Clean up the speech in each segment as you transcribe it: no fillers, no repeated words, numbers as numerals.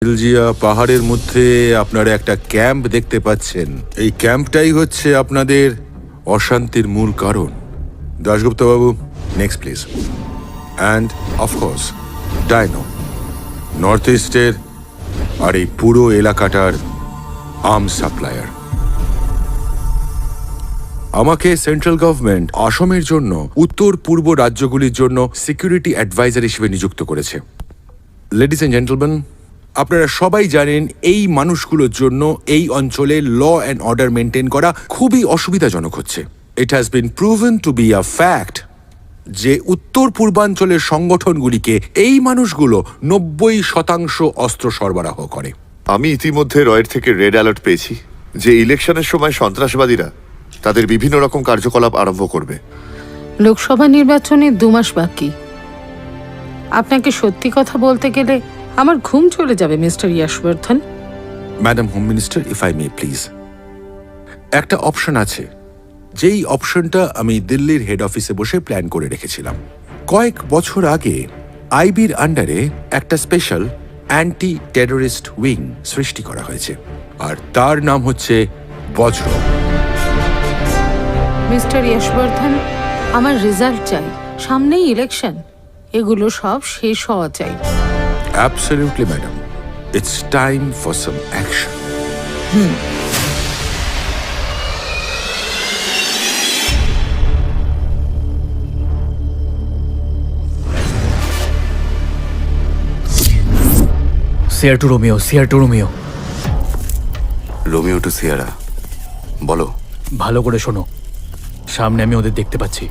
সিলজিয়া পাহাড়ের মধ্যে আপনারা একটা ক্যাম্প দেখতে পাচ্ছেন। এই ক্যাম্পটাই হচ্ছে আপনাদের অশান্তির মূল কারণ। দাশগুপ্ত বাবু, next please. And of course dino, north ইস্টের আর এই পুরো এলাকাটার আর্মস সাপ্লায়ার। আমাকে সেন্ট্রাল গভর্নমেন্ট আসামের জন্য উত্তর পূর্ব রাজ্যগুলির জন্য সিকিউরিটি অ্যাডভাইজার হিসেবে নিযুক্ত করেছে। লেডিস অ্যান্ড জেন্টলম্যান, আপনারা সবাই জানেন এই মানুষগুলোর জন্য এই অঞ্চলে ল অ্যান্ড অর্ডার মেনটেন করা খুবই অসুবিধাজনক হচ্ছে। It has been proven to be a fact যে উত্তর পূর্বাঞ্চলের সংগঠনগুলিকে এই মানুষগুলো 90% অস্ত্র সরবরাহ করে। আমি ইতিমধ্যে রয়ের থেকে রেড অ্যালার্ট পেয়েছি যে ইলেকশনের সময় সন্ত্রাসবাদীরা তাদের বিভিন্ন রকম কার্যকলাপ আরম্ভ করবে। লোকসভা নির্বাচনে 2 মাস বাকি। আপনাকে সত্যি কথা বলতে গেলে আমার ঘুম চলে যাবে mister Yashvardhan. Madam home minister, if I may please, একটা অপশন আছে, যেই অপশনটা আমি দিল্লির হেড অফিসে বসে প্ল্যান করে রেখেছিলাম। কয়েক বছর আগে আইবির আন্ডারে একটা স্পেশাল অ্যান্টি টেররিস্ট উইং সৃষ্টি করা হয়েছে, আর তার নাম হচ্ছে বজ্র। মিস্টার ইয়াশবর্ধন, আমার রেজাল্ট চাই, সামনেই ইলেকশন, এগুলো সব শেষ হওয়া চাই। Absolutely, madam. It's time for some action. Sierra to Romeo, Sierra to Romeo. Romeo to Sierra, বলো। ভালো করে শোনো, সামনে আমি ওদের দেখতে পাচ্ছি।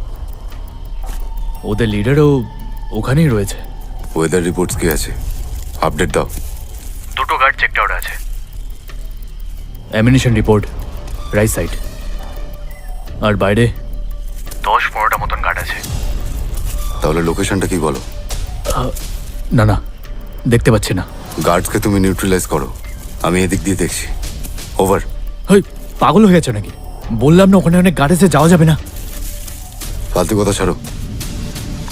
ওদের লিডারও ওখানেই রয়েছে। ওয়েদার রিপোর্টস কি আছে? আপডেট দাও। 2টো গার্ড চেকড আউট আছে। অ্যামিনিশন রিপোর্ট রাইট সাইড, আর বাইরে 10-15টা মতন গার্ড আছে। তাহলে লোকেশনটা কি বলো? না না, দেখতে পাচ্ছি না। গার্ডসকে তুমি নিউট্রালাইজ করো, আমি এদিক দিয়ে দেখছি। ওভার। হই, পাগল হয়ে গেছো নাকি? বললাম না ওখানে অনেক গার্ড আছে, যাওয়া যাবে না। ফালতু কথা ছাড়ো,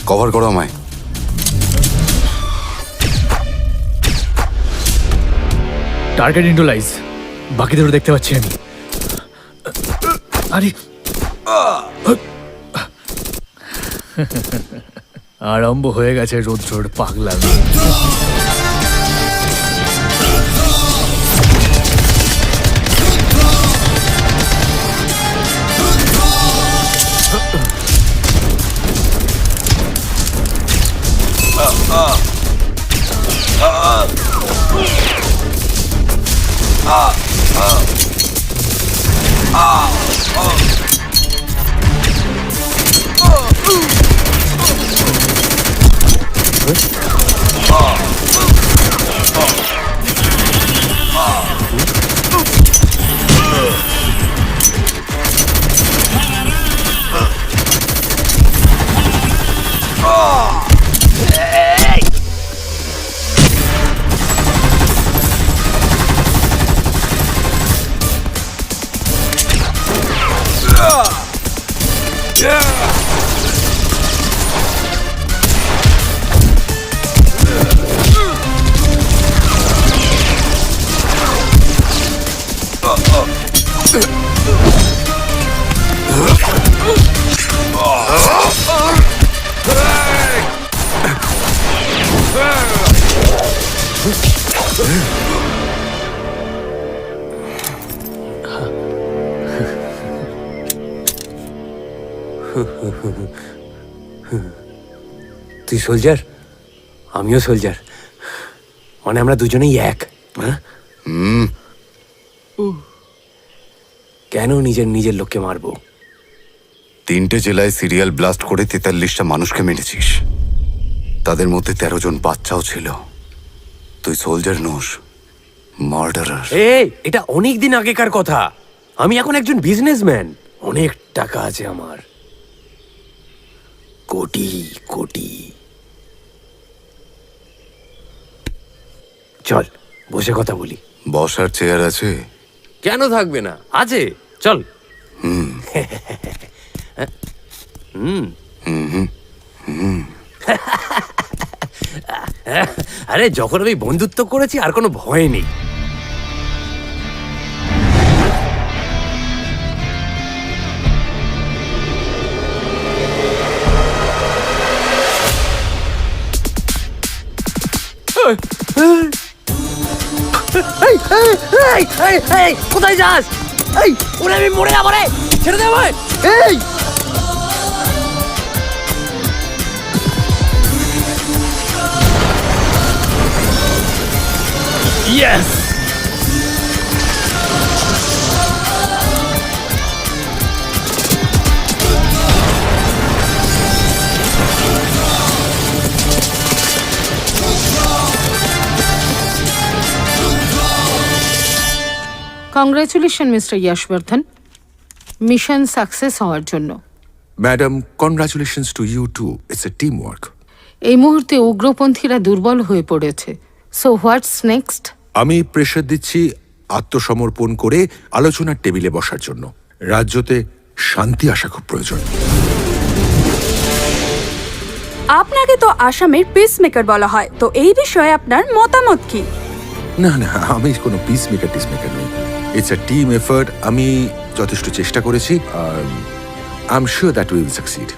কভার করো আমায়। টার্গেট ইন্ডোলাইজ, বাকিদেরও দেখতে পাচ্ছি আমি। আরে আরম্ভ হয়ে গেছে রৌদ্রর পাগলামি। তুই সোলজার, আমিও সোলজার, মানে আমরা দুজনেই এক। কেন নিজের নিজের লোককে মারবো? 3টে জেলায় সিরিয়াল ব্লাস্ট করে 43টা মানুষকে মেরেছিস, তাদের মধ্যে 13 জন বাচ্চাও ছিল। তুই সোলজার নোস, মার্ডারার। এটা অনেক দিন আগেকার কথা। আমি এখন একজন বিজনেসম্যান, অনেক টাকা আছে আমার, কোটি কোটি। চল বসে কথা বলি। বসার চেয়ার আছে? কেন থাকবে না, আছে, চল। আরে যখন আমি বন্ধুত্ব করেছি আর কোনো ভয় নেই। কোথায় যাস? এই ওরে আমি মরে যাবো রে, ছেড়ে দে আমায়। এই yes, congratulation mister Yashvardhan, mission success হওয়ার জন্য। Madam, congratulations to you too. It's a team work. এই মুহূর্তে উগ্রপন্থীরা দুর্বল হয়ে পড়েছে। So what's next? আমি প্রেশার দিচ্ছি আত্মসমর্পণ করে আলোচনার টেবিলে বসার জন্য। রাজ্যতে শান্তি আসা খুব প্রয়োজন। আপনাকে তো আসামের পিসমেকার বলা হয়, তো এই বিষয়ে আপনার মতামত কি? না না, আমি কোনো পিস মেকার নই। It's a team effort. আমি যথেষ্ট চেষ্টা করেছি। I am sure that we will succeed.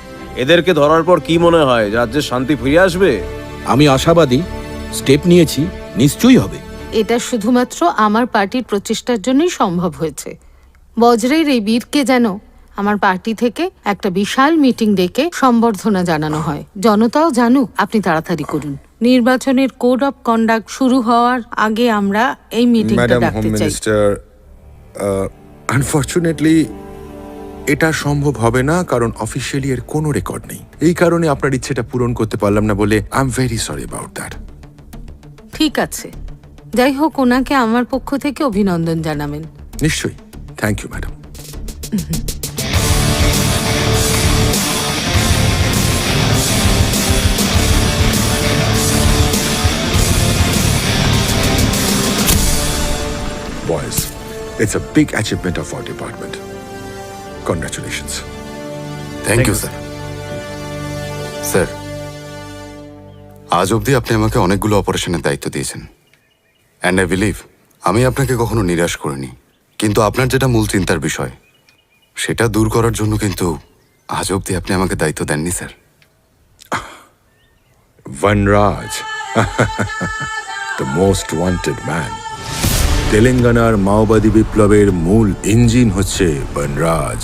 এদেরকে ধরার পর কি মনে হয় রাজ্যে শান্তি ফিরে আসবে? আমি আশাবাদী, স্টেপ নিয়েছি, নিশ্চয়ই হবে। এটা শুধুমাত্র আমার পার্টির প্রচেষ্টার জন্যই সম্ভব হয়েছে। বজ্রের এই বীরকে যেন আমার পার্টি থেকে একটা বিশাল মিটিং ডেকে সম্বর্ধনা জানানো হয়। জনতাও জানুক। আপনি তাড়াতাড়ি করুন। নির্বাচনের কোড অফ কন্ডাক্ট শুরু হওয়ার আগে আমরা এই মিটিংটা ম্যাডাম হোম ডাকতে চাই। মিনিস্টার, আনফর্চুনেটলি এটা সম্ভব হবে না, কারণ অফিসিয়ালি এর কোনো রেকর্ড নেই। এই কারণে আপনার ইচ্ছেটা পূরণ করতে পারলাম না বলে I am very sorry about that. ঠিক আছে, যাই হোক, ওনাকে আমার পক্ষ থেকে অভিনন্দন জানাবেন। নিশ্চয়ই। Thank you madam. Boys, it's a big achievement of our department. Congratulations. Thank you sir. Sir, আজ অবধি আপনি আমাকে অনেকগুলো অপারেশনের দায়িত্ব দিয়েছেন, অ্যান্ড আই বিলিভ আমি আপনাকে কখনো নিরাশ করিনি। কিন্তু আপনার যেটা মূল চিন্তার বিষয়, সেটা দূর করার জন্য কিন্তু আজ অবধি আপনি আমাকে দায়িত্ব দেননি sir. Vanraj, the most wanted man. তেলেঙ্গানার মাওবাদী বিপ্লবের মূল ইঞ্জিন হচ্ছে বনরাজ।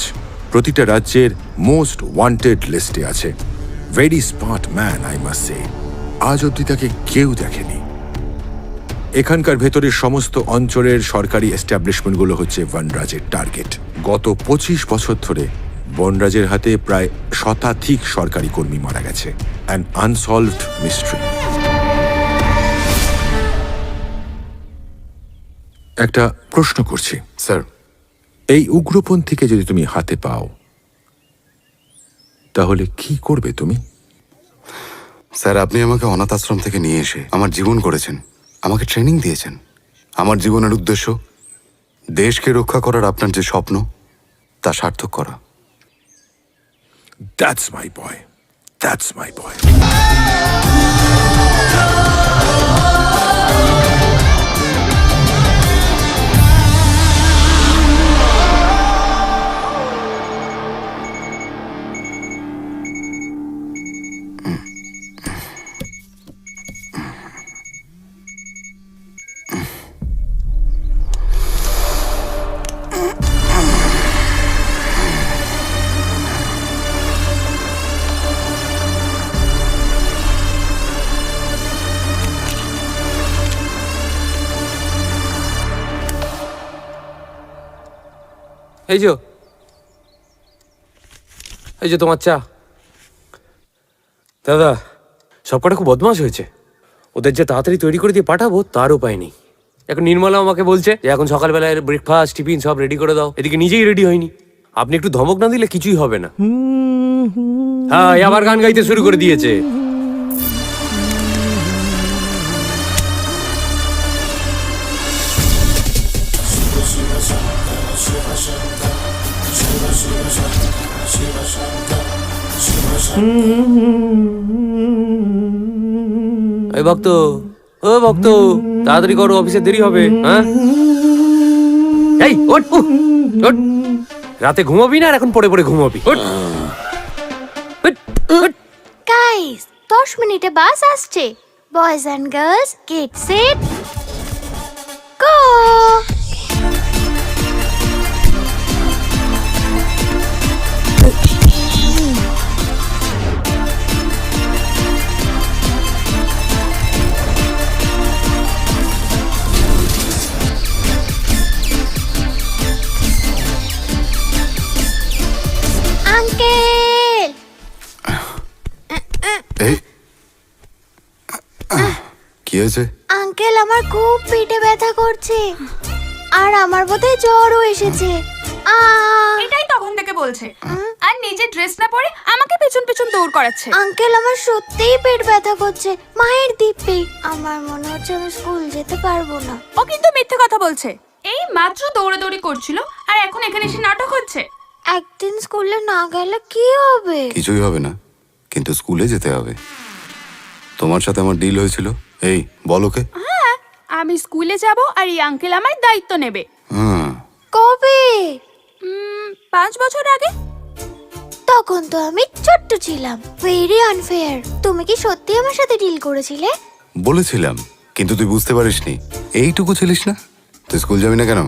প্রতিটা রাজ্যের মোস্ট ওয়ান্টেড লিস্টে আছে। Very smart man, I must say. আজ অব্দি তাকে কেউ দেখেনি। এখানকার ভেতরের সমস্ত অঞ্চলের সরকারি এস্টাবলিশমেন্টগুলো হচ্ছে বনরাজের টার্গেট। গত 25 বছর ধরে বনরাজের হাতে প্রায় শতাধিক সরকারি কর্মী মারা গেছে। An unsolved mystery. একটা প্রশ্ন করছি স্যার, এই উগ্রপন্থীকে যদি তুমি হাতে পাও, তাহলে কি করবে তুমি? স্যার, আপনি আমাকে অনাথ আশ্রম থেকে নিয়ে এসে আমার জীবন করেছেন, আমাকে ট্রেনিং দিয়েছেন। আমার জীবনের উদ্দেশ্য দেশকে রক্ষা করার আপনার যে স্বপ্ন, তা সার্থক করা। That's my boy. That's my boy. এই যে তোমার চা। দাদা, সবকটা খুব বদমাশ হয়েছে। ওদের যে তাড়াতাড়ি তৈরি করে দিয়ে পাঠাবো তার উপায় নেই। এখন নির্মলা আমাকে বলছে যে এখন সকালবেলায় ব্রেকফাস্ট টিফিন সব রেডি করে দাও। এদিকে নিজেই রেডি হয়নি। আপনি একটু ধমক না দিলে কিছুই হবে না। হ্যাঁ, আবার গান গাইতে শুরু করে দিয়েছে। ওই ভক্ত, ও ভক্ত, তাড়াতাড়ি করো, অফিসে দেরি হবে। হ্যাঁ, এই ওঠ, ওঠ। রাতে ঘুমাবি না আর এখন পড়ে পড়ে ঘুমাবি? ওঠ, ওঠ, ওঠ। গাইস 10 মিনিটে বাস আসছে। Boys and girls get set go. Uncle এই কি হয়েছে? আঙ্কেল আমার খুব পেটে ব্যথা করছে আর আমার বোধহয় জ্বরও এসেছে। এটাই তখন থেকে বলছে, আর নিজে ড্রেস না পরে আমাকে পেছন পেছন দৌড় করাচ্ছে। আঙ্কেল আমার সত্যিই পেট ব্যথা করছে, মায়ের দিব্যি। আমার মনে হচ্ছে আমি স্কুল যেতে পারবো না। ও কিন্তু মিথ্যে কথা বলছে। এই মাত্র দৌড়াদৌড়ি করছিল আর এখন এখানে এসে নাটক হচ্ছে। একদিন স্কুলে না গেলে কি হবে? কিছুই হবে না, কিন্তু স্কুলে যেতে হবে। তোমার সাথে আমার ডিল হয়েছিল, এই বলো কে? হ্যাঁ, আমি স্কুলে যাব আর এই আঙ্কেল আমার দায়িত্ব নেবে। হ্যাঁ, কবে? 5 বছর আগে। তখন তো আমি ছোট্ট ছিলাম। Very unfair. তুমি কি সত্যি আমার সাথে ডিল করেছিলে? বলেছিলাম, কিন্তু তুই বুঝতে পারিসনি। এইটুকু ছিলিস না? তুই স্কুল যাবি না কেন?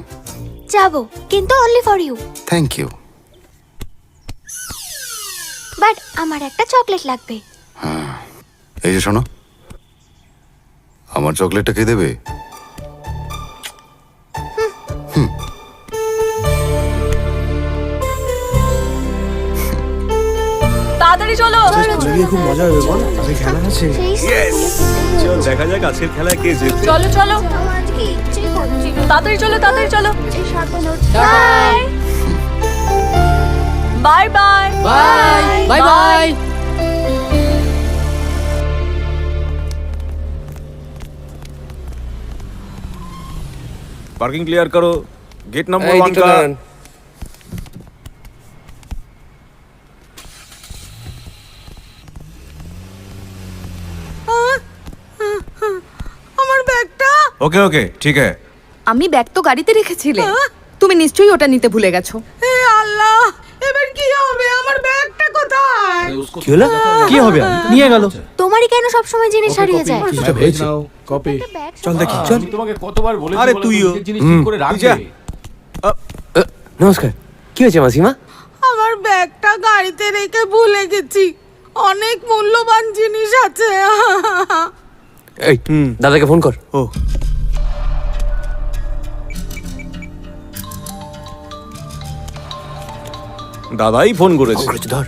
যাব, কিন্তু only for you. Thank you. But আমার একটা চকলেট লাগবে। এই যে শোনো, আমার চকলেটটা কে দেবে? তাড়াতাড়ি চলো। খুব মজা হবে বল, আজকে খেলা আছে। চল দেখা যাক আজকের খেলায় কে জিতবে। চলো চলো, আমার আজকে ইচ্ছেই করছিল। তাড়াতাড়ি চলো, তাড়াতাড়ি চলো। এই সাথে bye bye bye bye bye bye. Parking clear करो, गेट नंबर এই 1 দিকে का। দাঁড়ান। আমার ব্যাগটা। ओके ओके ठीक है। আমি ব্যাগ তো গাড়িতে রেখেছিলে, তুমি নিশ্চয়ই ওটা নিতে ভুলে গেছো। হে আল্লাহ, এবার কি হবে? আমার ব্যাগটা কোথায়? কি হলো? কি হবে? নিয়ে গেল। তোমারই কেন সব সময় জিনিস হারিয়ে যায়? কিছুটা হয়েছে। কপি ব্যাগ चल देखी चल। তোমাকে কতবার বলেছি আরে তুইও জিনিস ঠিক করে রাখবে। নমস্কার, কি হয়েছে মাসিমা? আমার ব্যাগটা গাড়িতে রেখে ভুলে গেছি। অনেক মূল্যবান জিনিস আছে। এই দাদাকে ফোন কর। ও দাদাই ফোন করেছে। ধর।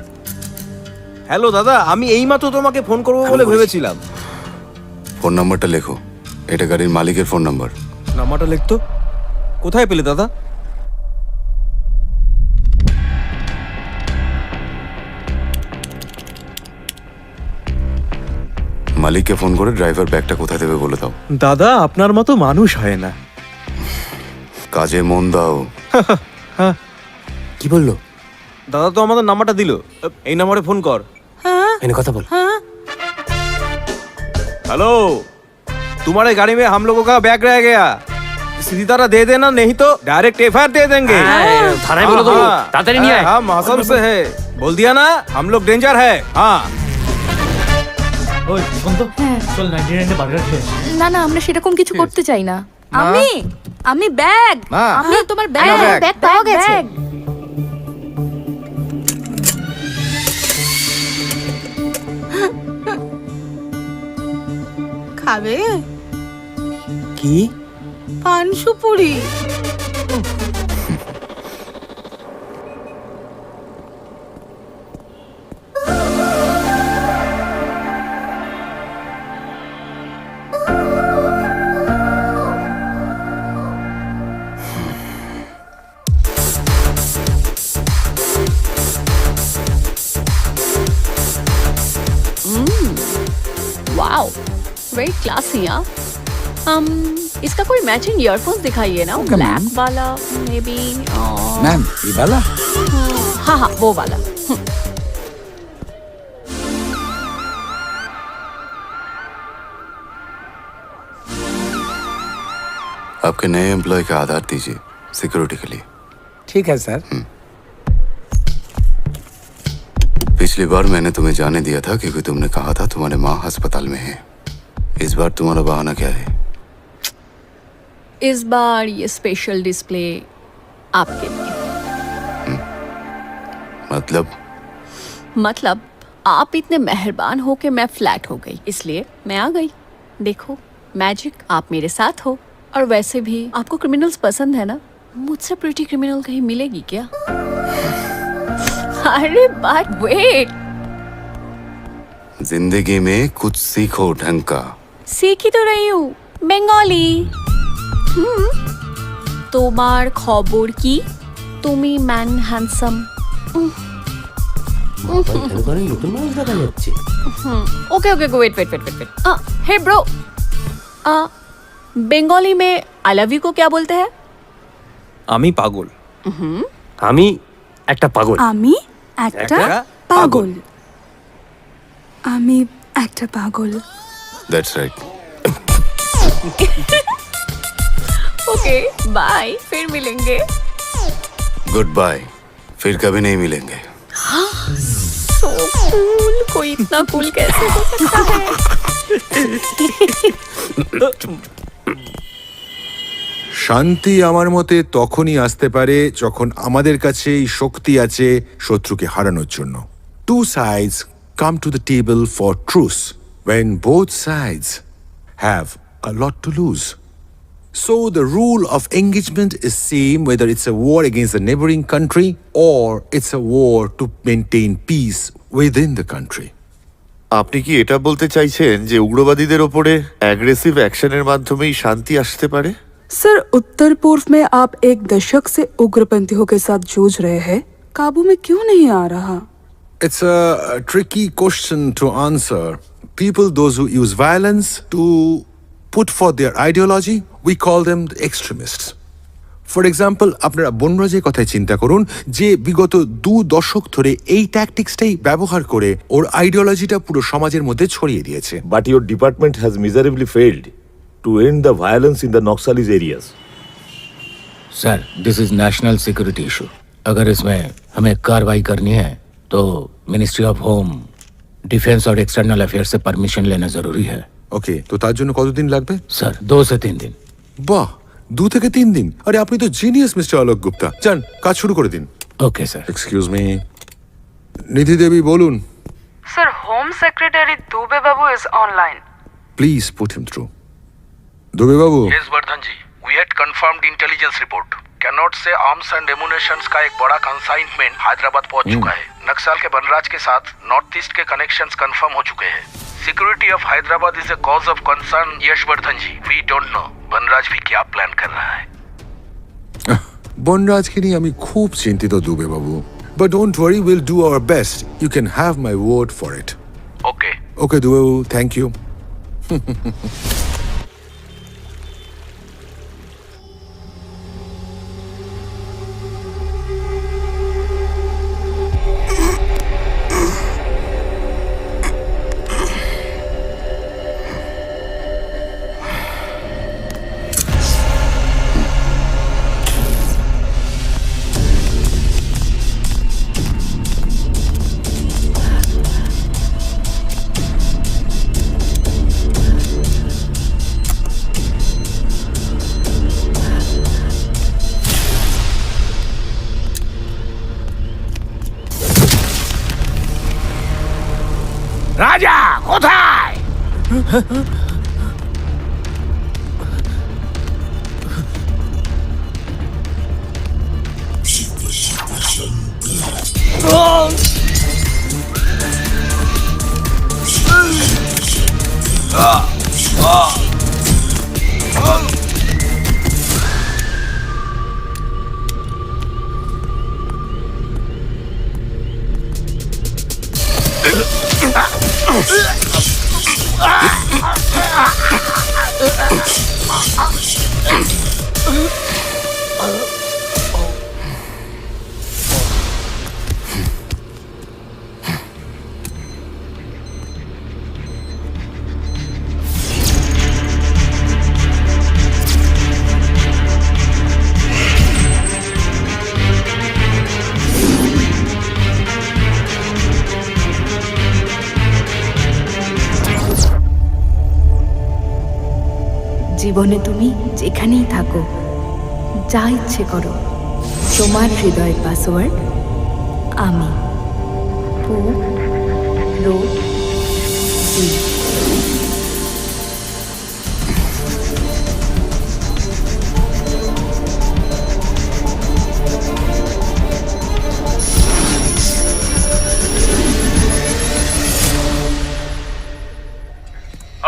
হ্যালো দাদা, আমি এইমাত্র তোমাকে ফোন করবো বলে ভেবেছিলাম। ফোন নাম্বারটা লেখো, এটা গাড়ির মালিকের ফোন নাম্বার। নাম্বারটা লিখতো। কোথায় পেলে দাদা? মালিককে ফোন করে ড্রাইভার ব্যাগটা কোথায় দেবে বলে দাও। দাদা আপনার মতো মানুষ হয় না। কাজে মন দাও। কি বললো? দাদা তো আমাদের নাম্বারটা দিল, এই নাম্বারে ফোন কর। এনে কথা বল। हेलो, तुम्हारे गाड़ी में हम लोगों का बैग रह गया, सीधी तरह दे देना, नहीं तो डायरेक्ट एफआईआर दे देंगे। থানায় বলে দেবো, তাড়াতাড়ি নিয়ে আয়। हाँ मौसम से है, बोल दिया ना, हम लोग डेंजर है। हाँ ওই বন্ধু, চল 99 বার্গার খেয়ে আসি। না না, আমরা সেরকম কিছু করতে চাই না। আমি ব্যাগ, আমি তোমার ব্যাগ, ব্যাগ পাওয়া গেছে। খাবে কি? পান সুপুরি? Wow, very classy. इसका कोई मैचिंग ईयरफोन्स दिखाइए ना, ब्लैक वाला मे बी। मैम ये वाला हाँ हाँ वो वाला। आपके नए एम्प्लॉय का आधार दीजिए सिक्योरिटी के लिए। ठीक है सर। पिछली बार मैंने तुम्हें जाने दिया था क्योंकि तुमने कहा था तुम्हारे माँ अस्पताल में है। इस बार तुम्हारा बहाना क्या है? इस बार ये स्पेशल डिस्प्ले आपके लिए। मतलब आप इतने मेहरबान हो कि मैं फ्लैट हो गई, इसलिए मैं आ गई। देखो मैजिक, आप मेरे साथ हो। और वैसे भी आपको क्रिमिनल्स पसंद है ना, मुझसे प्रिटी क्रिमिनल कहीं मिलेगी क्या? अरे बट वेट, जिंदगी में कुछ सीखो ढंग का। सीख ही तो रही हूँ, बंगाली। তোমার খবর কি? তুমি ম্যান হ্যান্ডসাম। নতুন মানুষ দেখা যাচ্ছে। Okay okay wait wait wait wait. Hey bro, Bengali में आई लव यू को क्या बोलते हैं? আমি পাগল। আমি একটা পাগল। আমি একটা পাগল। আমি একটা পাগল। That's right. ओके बाय, फिर मिलेंगे। गुड बाय, फिर कभी नहीं मिलेंगे। सो कूल, कोई इतना कूल कैसे हो सकता है? শান্তি আমার মতে তখনই আসতে পারে যখন আমাদের কাছে এই শক্তি আছে শত্রুকে হারানোর জন্য। Two sides come to the table for truth when both sides have a lot to lose. So the rule of engagement is same whether it's a war against a neighboring country or it's a war to maintain peace within the country. আপনি কি এটা বলতে চাইছেন যে উগ্রবাদীদের ওপরে aggressive অ্যাকশনের মাধ্যমেই শান্তি আসতে পারে? सर, उत्तर पूर्व में आप एक दशक से उग्रपंथियों के साथ जूझ रहे हैं, काबू में क्यों नहीं आ रहा? It's a tricky question to answer. People, those who use violence to put for their ideology, we call them the extremists. For example, আপনারা বনরাজের কথাই চিন্তা করুন যে বিগত 2 দশক ধরে এই ট্যাকটিক্সটাই ব্যবহার করে ওর আইডিওলজিটা পুরো সমাজের মধ্যে ছড়িয়ে দিয়েছে। But your department has miserably failed to end the violence in the Naxalis areas. Sir, this is national security issue. अगर इसमें हमें कार्रवाई करनी है तो मिनिस्ट्री ऑफ होम, डिफेंस और एक्सटर्नल अफेयर से परमिशन लेना जरूरी है। ওকে, তো তার জন্য কতদিন লাগবে? सर 2 से 3 दिन। বাহ, 2 থেকে 3 দিন? আরে আপনি তো জিনিয়াস মিস্টার অলোক গুপ্তা। যান, কাজ শুরু করে দিন। Okay sir. Excuse me, Nidhi Devi বলুন। Sir, home secretary Dubey Babu is online. Please put him through. Dubey Babu. Yes Vardhan ji, we had confirmed intelligence report. Cannot say arms and ammunitions का एक बड़ा कंसाइनमेंट हैदराबाद पहुंच चुका है। नक्सल के बनराज के साथ नॉर्थ ईस्ट के कनेक्शंस कंफर्म हो चुके हैं। Security of Hyderabad is a cause of concern Yash Vardhan ji. We don't know Banraj भी क्या प्लान कर रहा है। বনরাজকে নিয়ে আমি খুব চিন্তিত Dubey babu. But don't worry, will do our best. You can have my word for it. Okay okay Dubey babu, thank you. राजा কোথায়? জীবনে তুমি যেখানেই থাকো, যা ইচ্ছে করো, তোমার হৃদয়ের পাসওয়ার্ড আমি পুরোজি।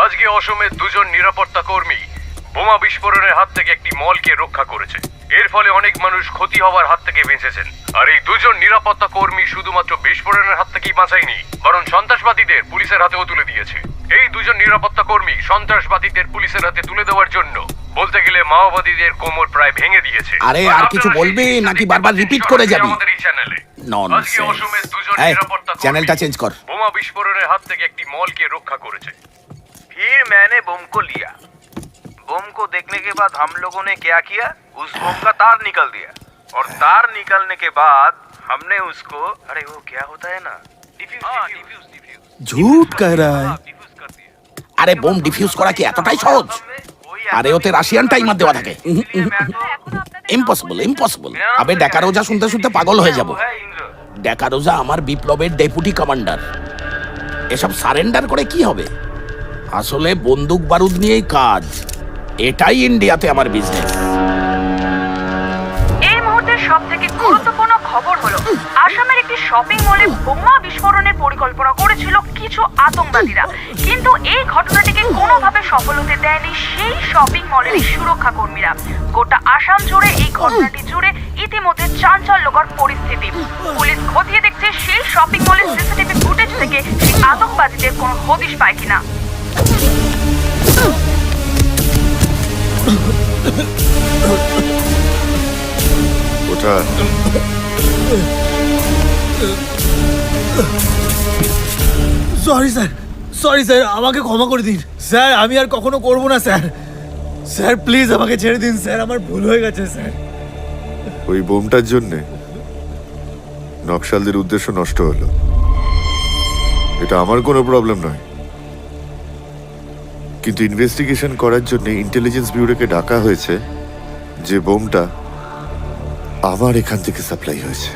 আজকে অসমের দুজন নিরাপত্তা কর্মী বোমা বিস্ফোরণের হাত থেকে একটি মলকে রক্ষা করেছে। এর ফলে অনেক মানুষ ক্ষতি হওয়ার হাত থেকে বেঁচেছেন। আর এই দুজন নিরাপত্তা কর্মী শুধুমাত্র বিস্ফোরণের হাত থেকেই বাঁচায়নি, বরং সন্ত্রাসবাদীদের পুলিশের হাতেও তুলে দিয়েছে। এই দুজন নিরাপত্তা কর্মী সন্ত্রাসবাদীদের পুলিশের হাতে তুলে দেওয়ার জন্য বলতে গেলে মাওবাদীদের কোমর প্রায় ভেঙে দিয়েছে। আরে আর কিছু বলবি নাকি বারবার রিপিট করে যাবি? আমাদের এই চ্যানেলে আজকে অসমের দুজন নিরাপত্তা কর্মী চ্যানেলটা চেঞ্জ কর। বোমা বিস্ফোরণের হাত থেকে একটি মলকে রক্ষা করেছে। फिर मैंने बम को लिया। बम को देखने के बाद हम लोगों ने क्या किया, उस बम का तार निकल दिया और तार निकलने के बाद हमने उसको, अरे वो क्या होता है ना, डिफ्यूज। झूठ कह रहा है। আরে বোম ডিফিউজ করা কি এতটাই সহজ? আরে ওতে রাশিয়ান টাইমার দেওয়া থাকে। ইম্পসিবল। আবে ড্যাকারোজা শুনতে শুনতে পাগল হয়ে যাব। ড্যাকারোজা আমার বিপ্লবের ডেপুটি কমান্ডার। এসব সারেন্ডার করে কি হবে? আসলে বন্দুক বারুদ নিয়েই কাজ। এটাই ইন্ডিয়াতে আমার বিজনেস। এই মুহূর্তের সবথেকে গুরুত্বপূর্ণ খবর হলো আসামের একটি শপিং মলে বোমা বিস্ফোরণের পরিকল্পনা করেছিল কিছু আতঙ্কবাদীরা, কিন্তু এই ঘটনাটিকে কোনোভাবে সফল হতে দেয়নি সেই শপিং মলের সুরক্ষা কর্মীরা। গোটা আসাম জুড়ে এই ঘটনাটি জুড়ে ইতিমধ্যে চাঞ্চল্যকর পরিস্থিতি। পুলিশ খতিয়ে দেখছে সেই শপিং মলের সিসিটিভি ফুটেজ থেকে সেই আতঙ্কবাদীদের কোনো হদিশ পায় কিনা। ওটা সরি স্যার, আমাকে ক্ষমা করে দিন স্যার, আমি আর কখনো করব না স্যার প্লিজ আমাকে ছেড়ে দিন স্যার, আমার ভুল হয়ে গেছে স্যার। ওই বোমটার জন্যে নকশালদের উদ্দেশ্য নষ্ট হলো। এটা আমার কোনো প্রবলেম নয়, কিন্তু ইনভেস্টিগেশন করার জন্য ইন্টেলিজেন্স ব্যুরোকে ডাকা হয়েছে যে বোমটা আমার এখান থেকে সাপ্লাই হয়েছে,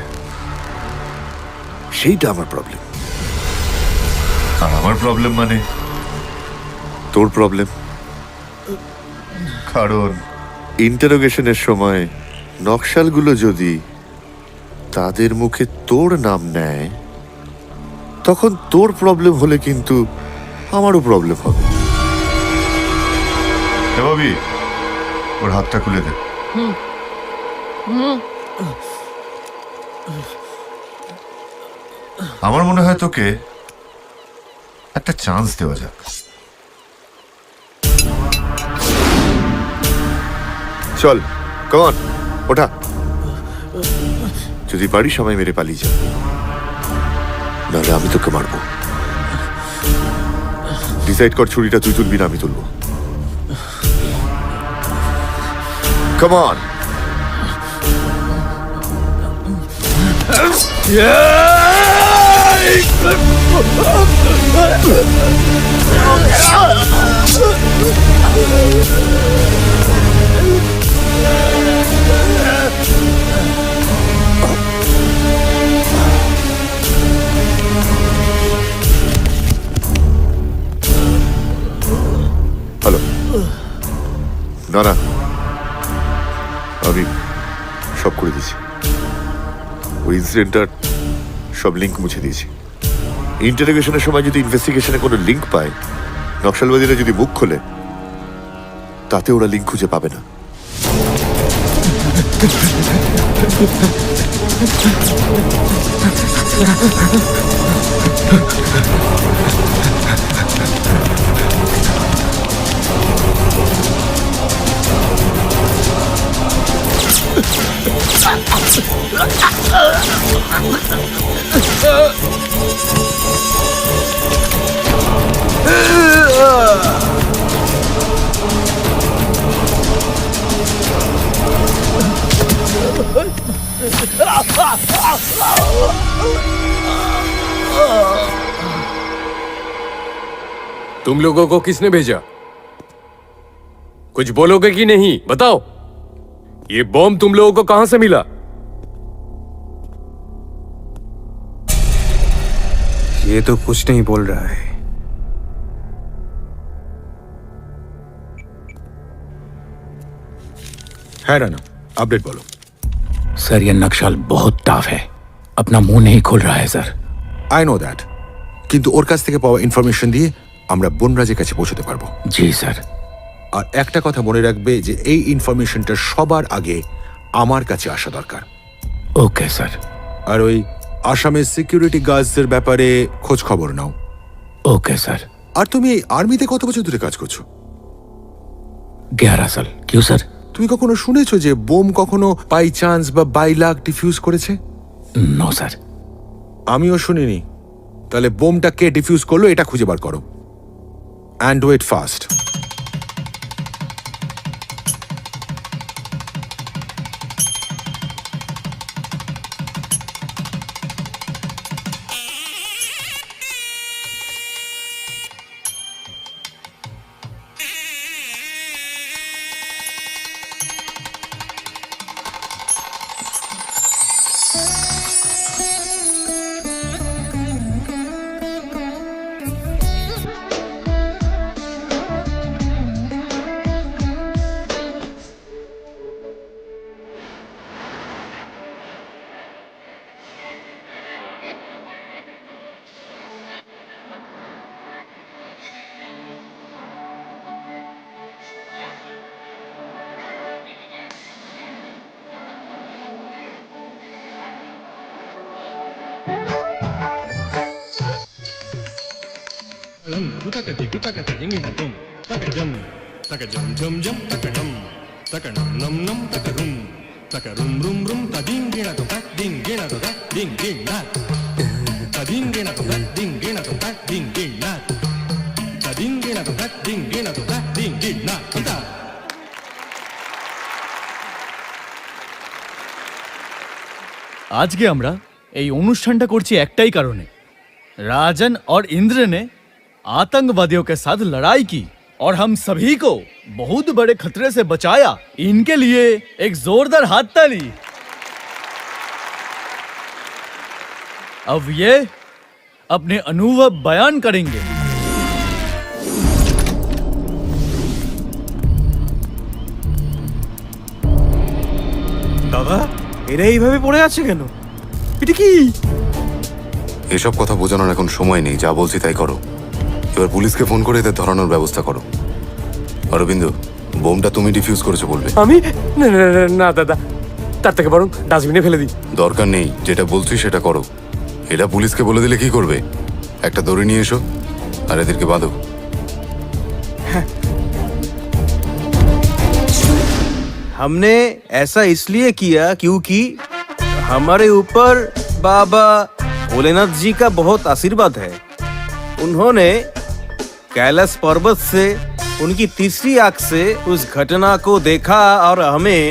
সেইটা আমার প্রবলেম। আর আমার প্রবলেম মানে তোর প্রবলেম, কারণ ইন্টারোগেশনের সময় নকশালগুলো যদি তাদের মুখে তোর নাম নেয় তখন তোর প্রবলেম হলে কিন্তু আমারও প্রবলেম হবে। ভাবি ওর হাতটা খুলে দে। আমার মনে হয় তোকে একটা চান্স দেওয়া যাক। চল কমন ওঠা, যদি পারি সময় মেরে পালিয়ে যা, নাহলে আমি তোকে মারবো। ডিসাইড কর ছুরিটা তুই তুলবি না আমি তুলবো। Come on. হ্যালো, না আমি সব করে দিয়েছি। ওই ইনসিডেন্টটার সব লিঙ্ক মুছে দিয়েছি। ইন্টারোগেশনের সময় যদি ইনভেস্টিগেশনে কোনো লিঙ্ক পায়, নকশালবাদীরা যদি মুখ খোলে, তাতে ওরা লিঙ্ক খুঁজে পাবে না। तुम लोगों को किसने भेजा? कुछ बोलोगे कि नहीं बताओ, ये बॉम्ब तुम लोगों को कहां से मिला? ये तो कुछ नहीं बोल रहा है। है राना, अपडेट बोलो। सर ये नक्सल बहुत टाफ है, अपना मुंह नहीं खोल रहा है सर। আই নো দ্যাট, কিন্তু ওর কাছ থেকে পাওয়া ইনফরমেশন দিয়ে আমরা বনরাজের কাছে পৌঁছতে পারবো। জি স্যার। আর একটা কথা মনে রাখবে যে এই ইনফরমেশনটা সবার আগে আমার কাছে আসা দরকার। Okay sir. আর ওই আসামের সিকিউরিটি গার্ডসদের ব্যাপারে খোঁজ খবর নাও। Okay sir. আর তুমি এই আর্মিতে কত বছর ধরে কাজ করছো? 11 সাল। क्यों স্যার? তুমি কখনো শুনেছো যে বোম কখনো বাই চান্স বা বাই লাক ডিফিউজ করেছে? No sir. আমিও শুনিনি। তাহলে বোমটা কে ডিফিউজ করলো এটা খুঁজে বার করো, অ্যান্ড ওয়েট ফাস্ট। আজকে আমরা এই অনুষ্ঠানটা করছি একটাই কারণে, राजन और इंद्र ने आतंकवादियों के साथ लड़ाई की और हम सभी को बहुत बड़े खतरे से बचाया। इनके लिए एक जोरदार हाथ ताली। अब ये अपने अनुभव बयान करेंगे। দাদা, এরা এইভাবে পড়ে আছে কেন? এটা কি? এসব কথা বোঝানোর এখন সময় নেই, যা বলছি তাই করো। এবার পুলিশকে ফোন করে এদের ধরানোর ব্যবস্থা করো। অরবিন্দ, বোমটা তুমি ডিফিউজ করেছো বলবে। আমি না না না, না দাদা, তার থেকে বরং ডাস্টবিনে ফেলে দিই। দরকার নেই, যেটা বলছি সেটা করো। এটা পুলিশকে বলে দিলে কি করবে? একটা দড়ি নিয়ে এসো আর এদেরকে বাঁধো। हमने ऐसा इसलिए किया क्योंकि हमारे ऊपर बाबा भोलेनाथ जी का बहुत आशीर्वाद है। उन्होंने कैलाश पर्वत से उनकी तीसरी आंख से उस घटना को देखा और हमें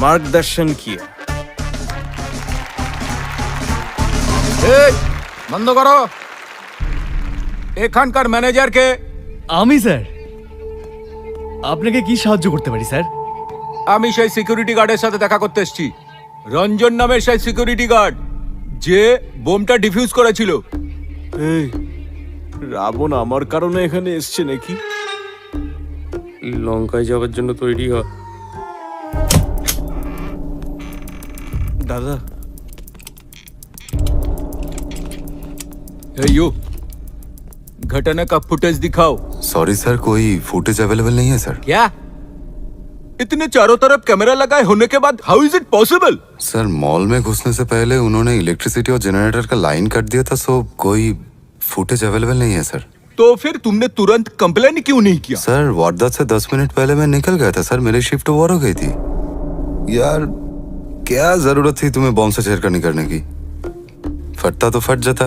मार्गदर्शन किया। বন্ধ করো। এখানকার ম্যানেজারকে। আমি স্যার আপনাকে কি সাহায্য করতে পারি স্যার? আমি সেই সিকিউরিটি গার্ডের সাথে দেখা করতে এসেছি, রঞ্জন নামের সেই সিকিউরিটি গার্ড যে বোমটা ডিফিউজ করেছিল। এই রাবণ আমার কারণে এখানে এসছে নাকি? লঙ্কায় যাওয়ার জন্য তৈরি হ। দাদা, हे यू, घटना का फुटेज दिखाओ। सॉरी सर, कोई फुटेज अवेलेबल नहीं है सर। क्या? इतने चारों तरफ कैमरा लगाए होने के बाद how is it possible? Sir, mall में घुसने से पहले उन्होंने इलेक्ट्रिसिटी और जनरेटर का लाइन काट दिया था, सो कोई फुटेज अवेलेबल नहीं है सर। तो फिर तुमने तुरंत कंप्लेन क्यों नहीं किया? सर, वारदात से 10 मिनट पहले मैं निकल गया था सर, मेरी शिफ्ट ओवर हो गई थी। यार, क्या जरूरत थी तुम्हें बॉम्ब से छेड़खानी करने की? फटता तो फट जाता,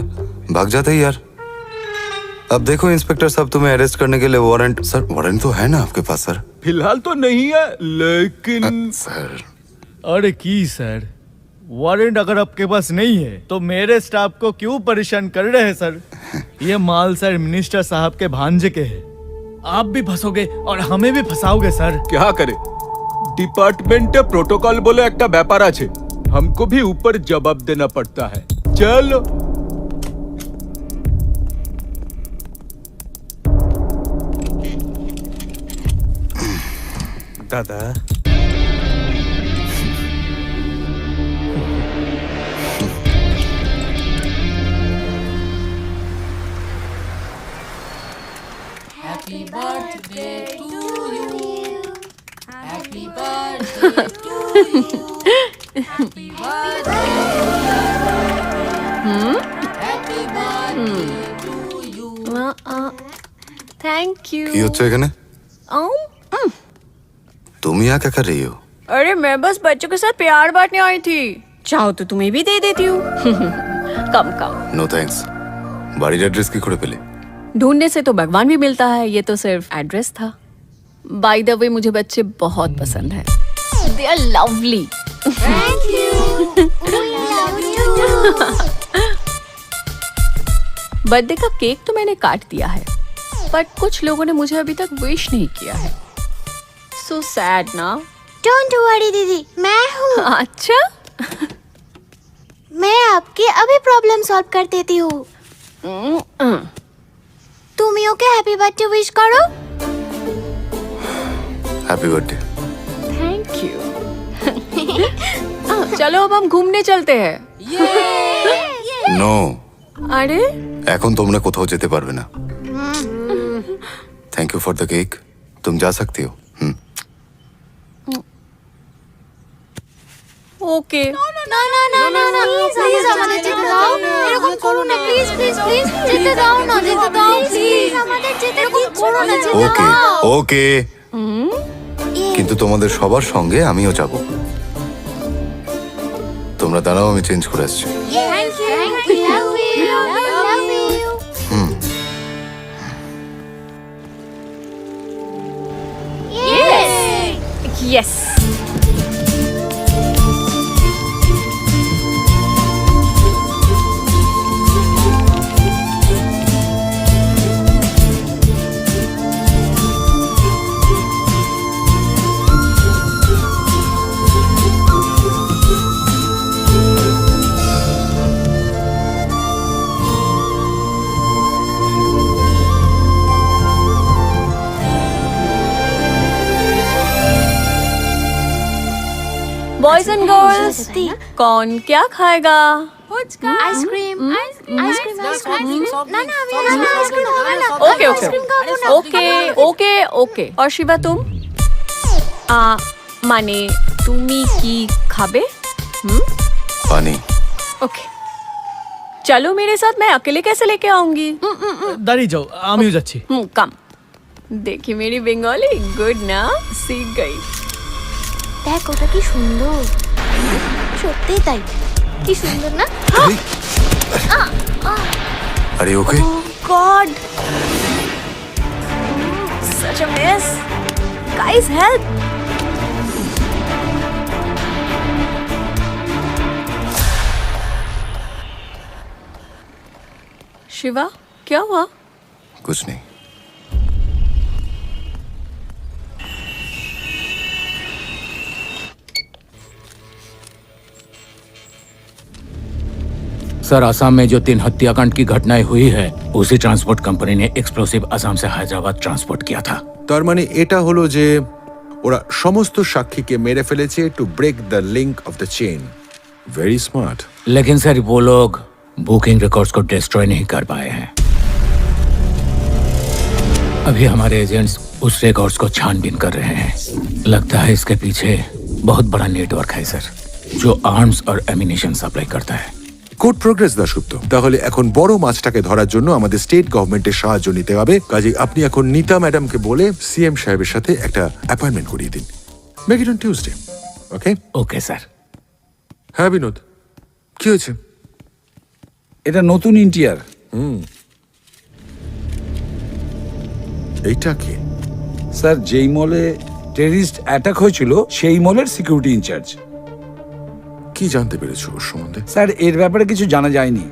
भाग जाते ही यार। अब देखो इंस्पेक्टर साहब, तुम्हें अरेस्ट करने के लिए वारंट। सर, वारंट तो है ना आपके पास सर? फिलहाल तो नहीं है, लेकिन सर। अरे की सर, वारंट अगर आपके पास नहीं है तो मेरे स्टाफ को क्यों परेशान कर रहे हैं सर? ये माल सर मिनिस्टर साहब के भांजे के है। आप भी फंसोगे और हमें भी फंसाओगे सर। क्या करे, डिपार्टमेंट प्रोटोकॉल बोले একটা ব্যাপার আছে, हमको भी ऊपर जवाब देना पड़ता है। चलो दादा, थैंक यू। কি হচ্ছে এখানে? তুমি একা कर रही हो? अरे मैं बस बच्चों के साथ प्यार बांटने आई थी, चाहो तो तुम्हें भी दे देती हूँ। Come come. No thanks. বাড়ির অ্যাড্রেস কি করে পেলে? ढूंढने से तो भगवान भी मिलता है, ये तो सिर्फ एड्रेस था। बाय द वे मुझे बच्चे बहुत पसंद है, they are lovely. Thank you. Birthday का केक तो मैंने काट दिया है, बट कुछ लोगों ने मुझे अभी तक विश नहीं किया है। सो सैड ना। डोंट वरी दीदी, मैं हूँ। अच्छा, मैं आपकी अभी प्रॉब्लम सॉल्व कर देती हूँ। তুমি ওকে হ্যাপি বার্থডে উইশ করো। Happy birthday. Thank you. चलो अब हम घूमने चलते हैं। নো, अरे এখন তোমরা কোথাও যেতে পারবে না। Thank you for the cake. तुम जा सकती हो। ओके। না না না না না, প্লিজ আমাদের যেতে দাও। এরকম করো না, প্লিজ প্লিজ প্লিজ, যেতে দাও না, যেতে দাও প্লিজ, আমাদের যেতে করো না, যেতে ওকে দাও। ওকে, কিন্তু তোমাদের সবার সঙ্গে আমিও যাব। তোমরা দাঁড়াও, আমি চেঞ্জ করে আসছি। Thank you, love you, love you. Yes. Boys and girls, कौन क्या खाएगा? Ice cream ice cream ice cream. না না আমি আইসক্রিম খাবো না। ओके ओके আইসক্রিম খাবো না। Okay okay okay. और शिवा तुम? माने तुमी की खाबे? পানি। ओके, चलो मेरे साथ, मैं अकेले कैसे लेके आऊंगी? दाঁড়িয়ে যাও, আমিও যাচ্ছি। कम। देखी मेरी बंगाली, गुड ना, सीख गई। দেখ ওটা কি সুন্দর, সত্যি তাই, কি সুন্দর না? আরে okay. God, such a mess. Guys help. Shiva, क्या हुआ? कुछ नहीं। सर, असम में जो 3 हत्याकांड की घटनाएं हुई है, उसी ट्रांसपोर्ट कंपनी ने एक्सप्लोसिव असम से हैदराबाद ट्रांसपोर्ट किया था। তার মানে এটা হলো যে ওরা সমস্ত সাক্ষীকে মেরে ফেলেছে to break the link of the chain. Very smart. लेकिन सर वो लोग बुकिंग रिकॉर्ड्स को डिस्ट्रॉय नहीं कर पाए हैं। अभी हमारे एजेंट्स उस रिकॉर्ड्स को छानबीन कर रहे हैं। लगता है इसके पीछे बहुत बड़ा नेटवर्क है सर, जो आर्म्स और एमिनेशन सप्लाई करता है। Good progress Dasgupta. তাহলে এখন বড় মাছটাকে ধরার জন্য আমাদের স্টেট গভর্নমেন্টের সাহায্য নিতে হবে। কাজে আপনি এখন নিতা ম্যাডামকে বলে সিএম সাহেবের সাথে একটা অ্যাপয়েন্টমেন্ট করিয়ে দিন। Make it on Tuesday. Okay okay sir. হ্যাঁ বিনোদ, কি হয়েছে? এটা নতুন ইন্টিয়ার। এইটা কি? স্যার, যেই মলে টেররিস্ট অ্যাটাক হয়েছিল সেই মলের সিকিউরিটি ইনচার্জ। কি জানতে পেরেছো ওর সম্বন্ধে? স্যার, এর ব্যাপারে কিছু জানা যায়নি।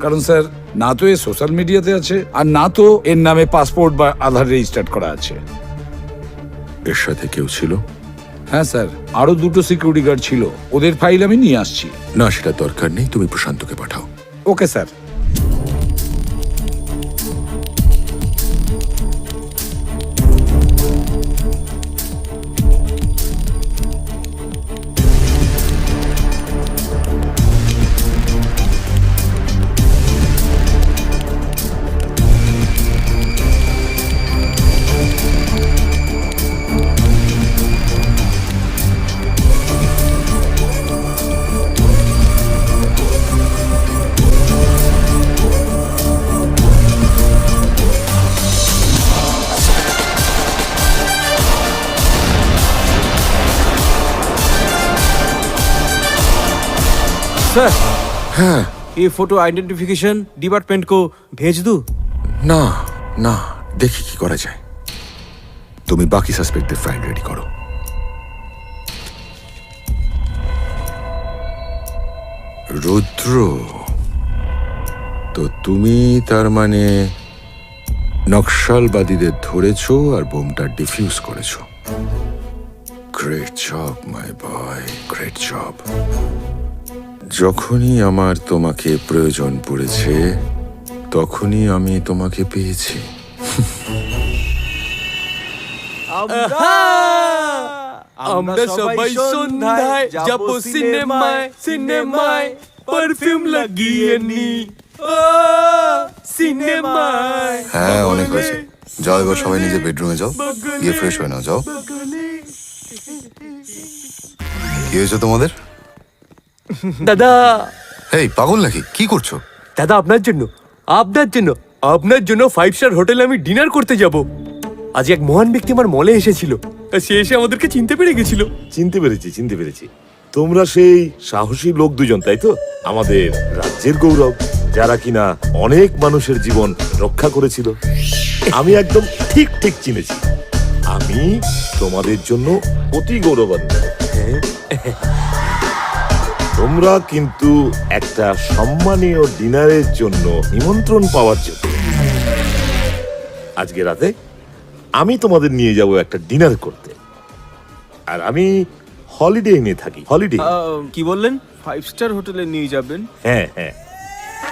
কারণ স্যার না তো এ সোশ্যাল মিডিয়াতে আছে আর না তো এর নামে পাসপোর্ট বা আধার রেজিস্টার্ড করা আছে। এর সাথে কেউ ছিল? হ্যাঁ স্যার, আরো 2টো সিকিউরিটি গার্ড ছিল, ওদের ফাইল আমি নিয়ে আসছি। না, সেটা দরকার নেই, তুমি প্রশান্তকে পাঠাও। Okay sir. सर हाँ ये फोटो आइडेंटिफिकेशन डिपार्टमेंट को भेज दूं? না না, দেখি কি করা যায়। তুমি বাকি সাসপেক্টদের ফাইল রেডি করো। রুদ্র, তো তুমি তার মানে নকশালবাদীদের ধরেছো আর বোমটা ডিফিউজ করেছো। গ্রেট জব মাই বয়, গ্রেট জব। যখনই আমার তোমাকে প্রয়োজন পড়েছে তখনই আমি তোমাকে পেয়েছি। আমরা সবাই সন্ধ্যায় যাব সিনেমায়, সিনেমায় পারফিউম লাগিয়ে নি, ও সিনেমায়। হ্যাঁ, অনেক হয়েছে। যাও এবার সবাই নিজের বেডরুমে যাও, গিয়ে ফ্রেশ হয়ে নাও। যাও। কি হয়েছে তোমাদের? দাদা, এই পাগল নাকি? কি করছো? দাদা আপনার জন্য, আপনার জন্য, আপনার জন্য 5 স্টার হোটেলে আমি ডিনার করতে যাব। আজ এক মহান ব্যক্তি আমার মলে এসেছিল, সে এসে আমাদেরকে চিনতে পেরে গেছিল। চিনতে পেরেছি। তোমরা সেই সাহসী লোক দুজন, তাই তো? আমাদের রাজ্যের গৌরব, যারা কিনা অনেক মানুষের জীবন রক্ষা করেছিল। আমি একদম ঠিক চিনেছি। আমি তোমাদের জন্য অতি গৌরবান্বিত। তোমরা কিন্তু একটা সম্মানীয় ডিনারের জন্য নিমন্ত্রণ পাওয়ার জন্য আজকে রাতে আমি তোমাদের নিয়ে যাব একটা ডিনার করতে। আর আমি হলিডে নিয়ে থাকি। হলিডে কি বললেন? 5 স্টার হোটেলে নিয়ে যাবেন? হ্যাঁ,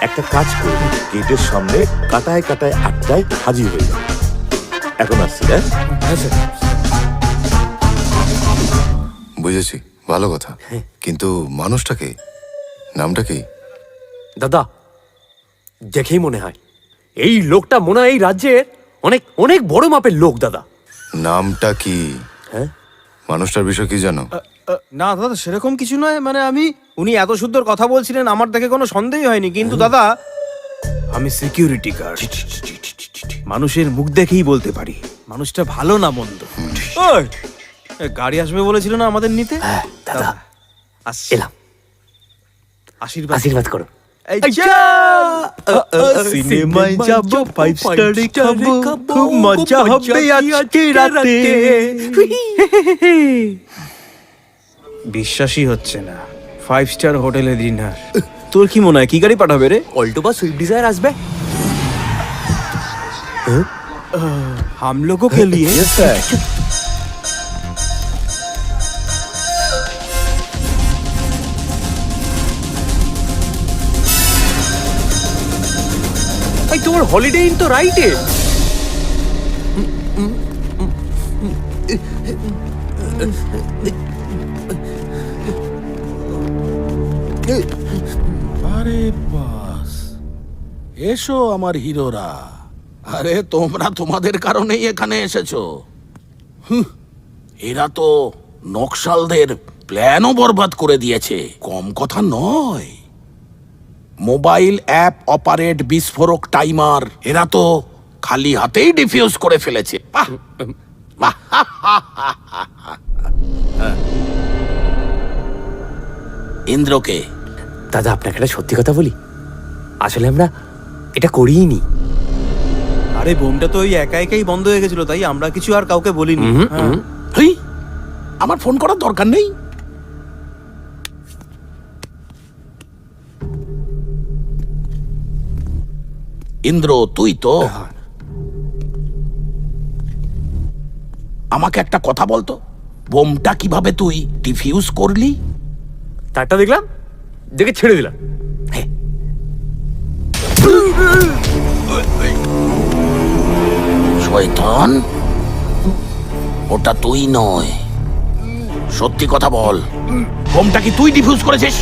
একটা কাজ করবে, গেটের সামনে কাটায় 8টায় হাজির হয়ে যাবে। এখন আসছি। হ্যাঁ স্যার। বুঝেছি, ভালো কথা, কিন্তু মানুষটা কে? নামটা কি? দাদা, দেখেই মনে হয় এই লোকটা মনে হয় এই রাজ্যের অনেক অনেক বড় মাপের লোক। দাদা, নামটা কি? হ্যাঁ, মানুষটার বিষয় কি জানো? না দাদা, সেরকম কিছু নয়। মানে উনি এত সুন্দর কথা বলছিলেন, আমার দেখে কোনো সন্দেহই হয়নি। কিন্তু দাদা, আমি সিকিউরিটি গার্ড, মানুষের মুখ দেখেই বলতে পারি মানুষটা ভালো না মন্দ। ওই, গাড়ি আসবে বলেছিল না আমাদের নিতে? দাদা এলাম, আশীর্বাদ করো। সিনেমায় যাব, 5 স্টারে খাবো, খুব মজা হবে আজকে রাতে। বিশ্বাসই হচ্ছে না, 5 স্টার হোটেলে ডিনার। তোর কি মনে হয় কি গাড়ি পাঠাবে রে? অল্টো বা সুইফট ডিজায়ার আসবে। हम लोगों के लिए? Yes sir. ভাই, তোমার হলিডে ইন তো রাইটে। আরে বাস, এসো আমার হিরোরা। আরে তোমরা তোমাদের কারণেই এখানে এসেছো। এরা তো নকশালদের প্ল্যানও বরবাদ করে দিয়েছে, কম কথা নয়। মোবাইল অ্যাপ অপারেট বিস্ফোরক টাইমার এরা তো খালি হাতেই ডিফিউজ করে ফেলেছে। ইন্দ্রকে। দাদা, আপনাকে একটা সত্যি কথা বলি, আসলে আমরা এটা করিনি। আরে বোমটা তো ওই একাই বন্ধ হয়ে গেছিল, তাই আমরা কিছু আর কাউকে বলিনি। আমার ফোন করার দরকার নেই। ইন্দ্র তুই তো আমাকে একটা কথা বলতো, বোমটা কিভাবে তুই ডিফিউজ করলি? তারটা দেখলাম, দেখে ছেড়ে দিলাম। শয়তান, ওটা তুই নয়, সত্যি কথা বল, বোমটা কি তুই ডিফিউজ করেছিস?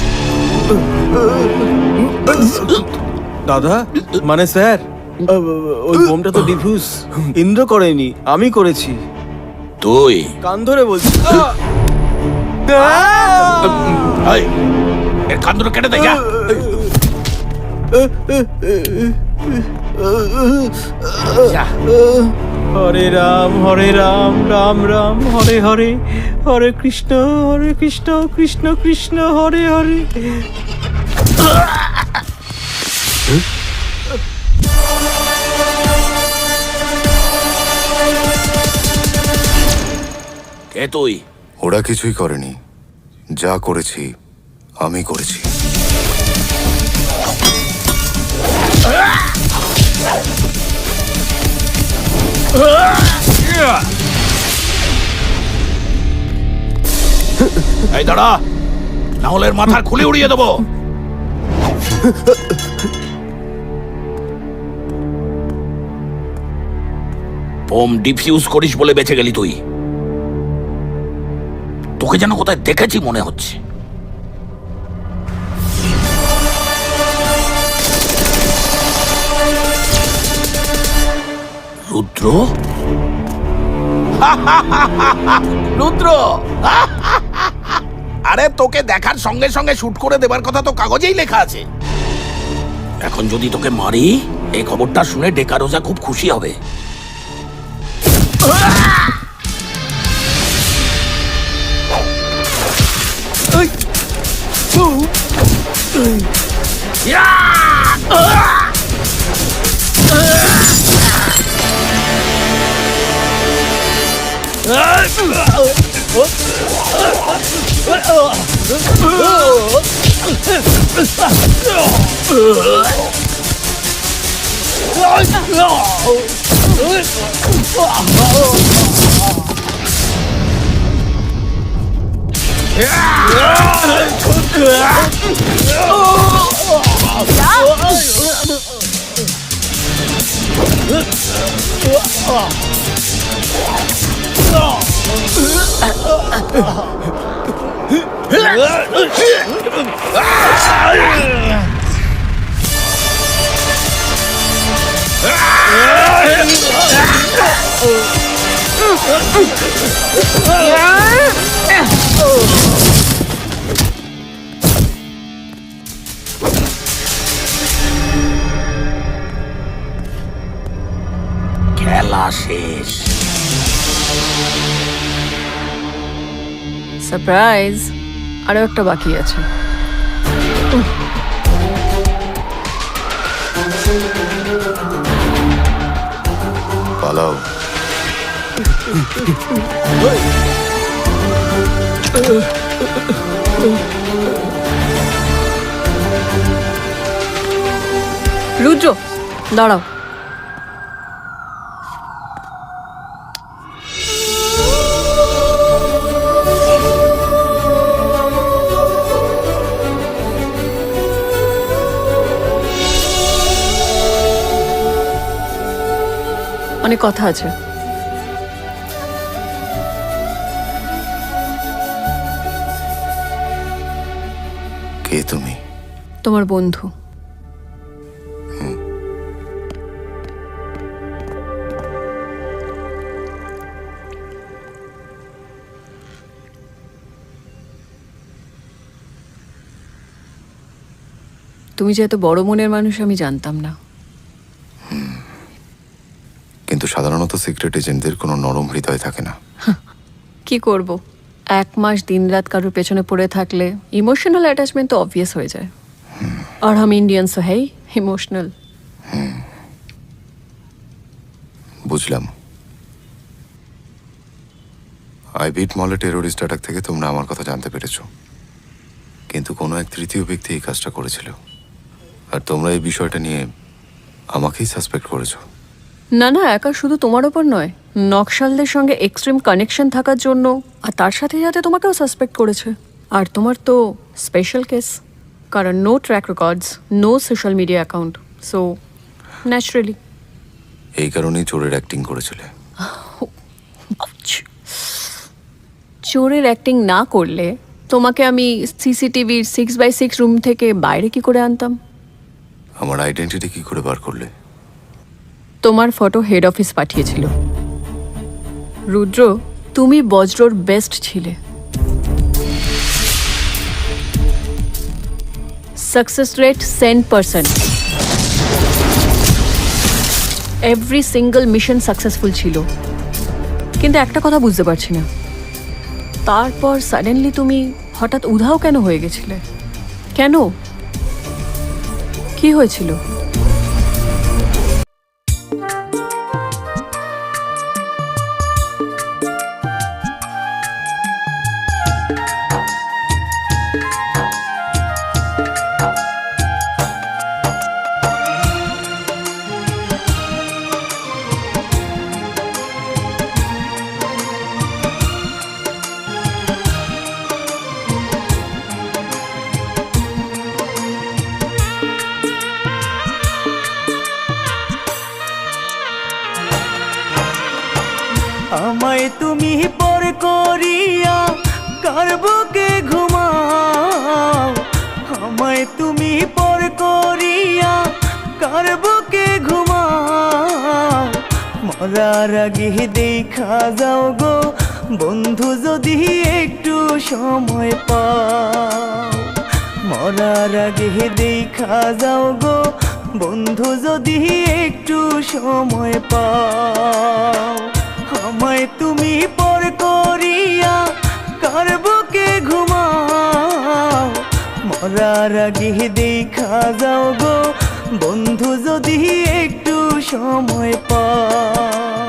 দাদা মানে স্যার, ওই বোমটা তো ডিফিউজ ইন্দ্র করেনি, আমি করেছি। তুই? কান ধরে বলছি। এই, এর কান ধরে কেটে দে যা। যা। হরে রাম রাম রাম হরে হরে, হরে কৃষ্ণ কৃষ্ণ কৃষ্ণ হরে হরে। কে তুই? ওরা কিছুই করেনি, যা করেছি আমি করেছি। এই দাঁড়া, না হলে এর মাথার খুলে উড়িয়ে দেবো। বোম ডিফিউজ করিস বলে বেঁচে গেলি তুই। তোকে যেন কোথায় দেখেছি মনে হচ্ছে। রুদ্র? রুদ্র? আরে তোকে দেখার সঙ্গে সঙ্গে শুট করে দেবার কথা তো কাগজেই লেখা আছে। এখন যদি তোকে মারি, এই খবরটা শুনে ডেকারোজা খুব খুশি হবে। খেলা শেষ। সারপ্রাইজ, আরো একটা বাকি আছে। পালাও। রুদ্র দাঁড়াও। অনেক কথা আছে। কে তুমি? তোমার বন্ধু। তুমি যে এত বড় মনের মানুষ আমি জানতাম না। কিন্তু সাধারণত সিক্রেট এজেন্টদের কোনো নরম হৃদয় থাকে না। কি করব, 1 মাস দিনরাত কারোর পেছনে পড়ে থাকলে ইমোশনাল অ্যাটাচমেন্ট তো অবভিয়াস হয়ে যায়। আর हम इंडियंस तो है ही इमोशनल। বুঝলাম। আইবিট মলে টেরোরিস্ট অ্যাটাক থেকে তোমরা আমার কথা জানতে পেরেছো, কিন্তু কোনো এক তৃতীয় ব্যক্তি এই কাজটা করেছিল, আর তোমরা এই বিষয়টা নিয়ে আমাকেই সাসপেক্ট করেছো? না না, একা শুধু তোমার ওপর নয়, নকশালদের সঙ্গে এক্সট্রিম কানেকশন থাকার জন্য আর তার সাথে সাথে তোমাকেও সাসপেক্ট করেছে। আর তোমার তো স্পেশাল কেস, কারণ no track records, no social media account, so naturally. এই কারণেই চোরের অ্যাক্টিং করেছিলে। চোরের অ্যাক্টিং না করলে তোমাকে আমি সিসিটিভির 6x6 রুম থেকে বাইরে কি করে আনতাম? আমার আইডেন্টিটি কি করে বার করলে? তোমার ফটো হেড অফিস পাঠিয়েছিল। রুদ্র, তুমি বজ্রর বেস্ট ছিলে। Success rate 100%। Every single mission successful ছিল। কিন্তু একটা কথা বুঝতে পারছি না, তারপর সাডেনলি তুমি হঠাৎ উধাও কেন হয়ে গেছিলে? কেন? কি হয়েছিল? আমায় তুমি পর করিয়া কার বুকে ঘুমাও, আমায় তুমি পর করিয়া কার বুকে ঘুমাও। মরার আগে দেখা যাও গো বন্ধু যদি একটু সময় পাও। মরার আগে দেখা যাও গো বন্ধু যদি একটু সময় পাও। আমায় তুমি পর করিয়া কার বুকে ঘুমাও। মরার আগে দেখা যাও গো বন্ধু যদি একটু সময় পাও।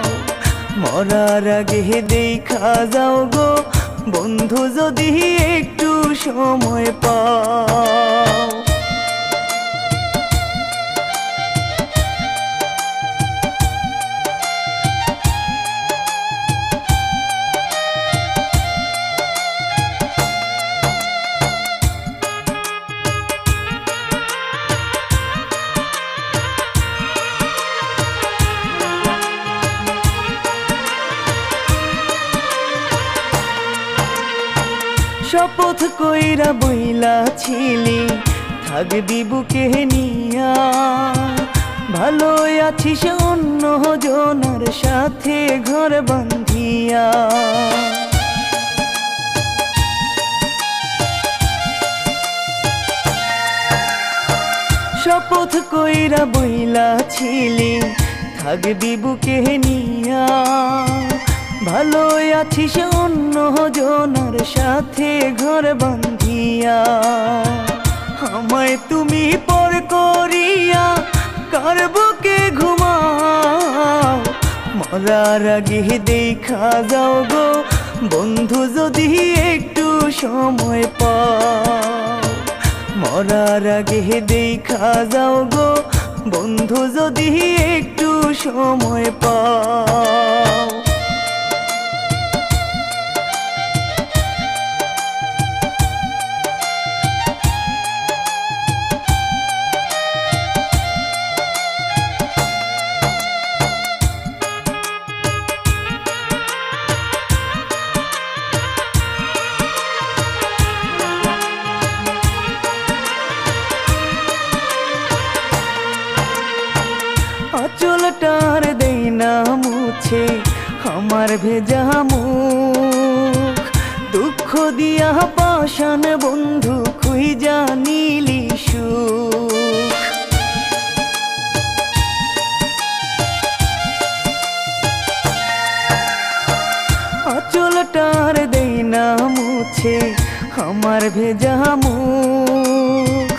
মরার আগে দেখা যাও গো বন্ধু যদি একটু সময় পাও। শপথ কইরা বইলা ছিলি থাকবি বুকে নিয়া, ভালো আছিস অন্য জনের সাথে ঘর বাঁধিয়া। শপথ কইরা বইলা ছিলি থাকবি বুকে নিয়া, ভালো আছিস অন্য জনের সাথে ঘর বাঁধিয়া। আমায় তুমি পর করিয়া কার বুকে ঘুমাও। মরার আগে দেখা যাও গো বন্ধু যদি একটু সময় পাও। মরার আগে দেখা যাও গো বন্ধু যদি একটু সময় পাও। আঁচলটার দেই না মুছে আমার ভেজা মুখ, দুঃখ দিয়া পাষাণ বন্ধু খুঁজা নিলি সুখ। আঁচলটার দেই না মুছে আমার ভেজা মুখ,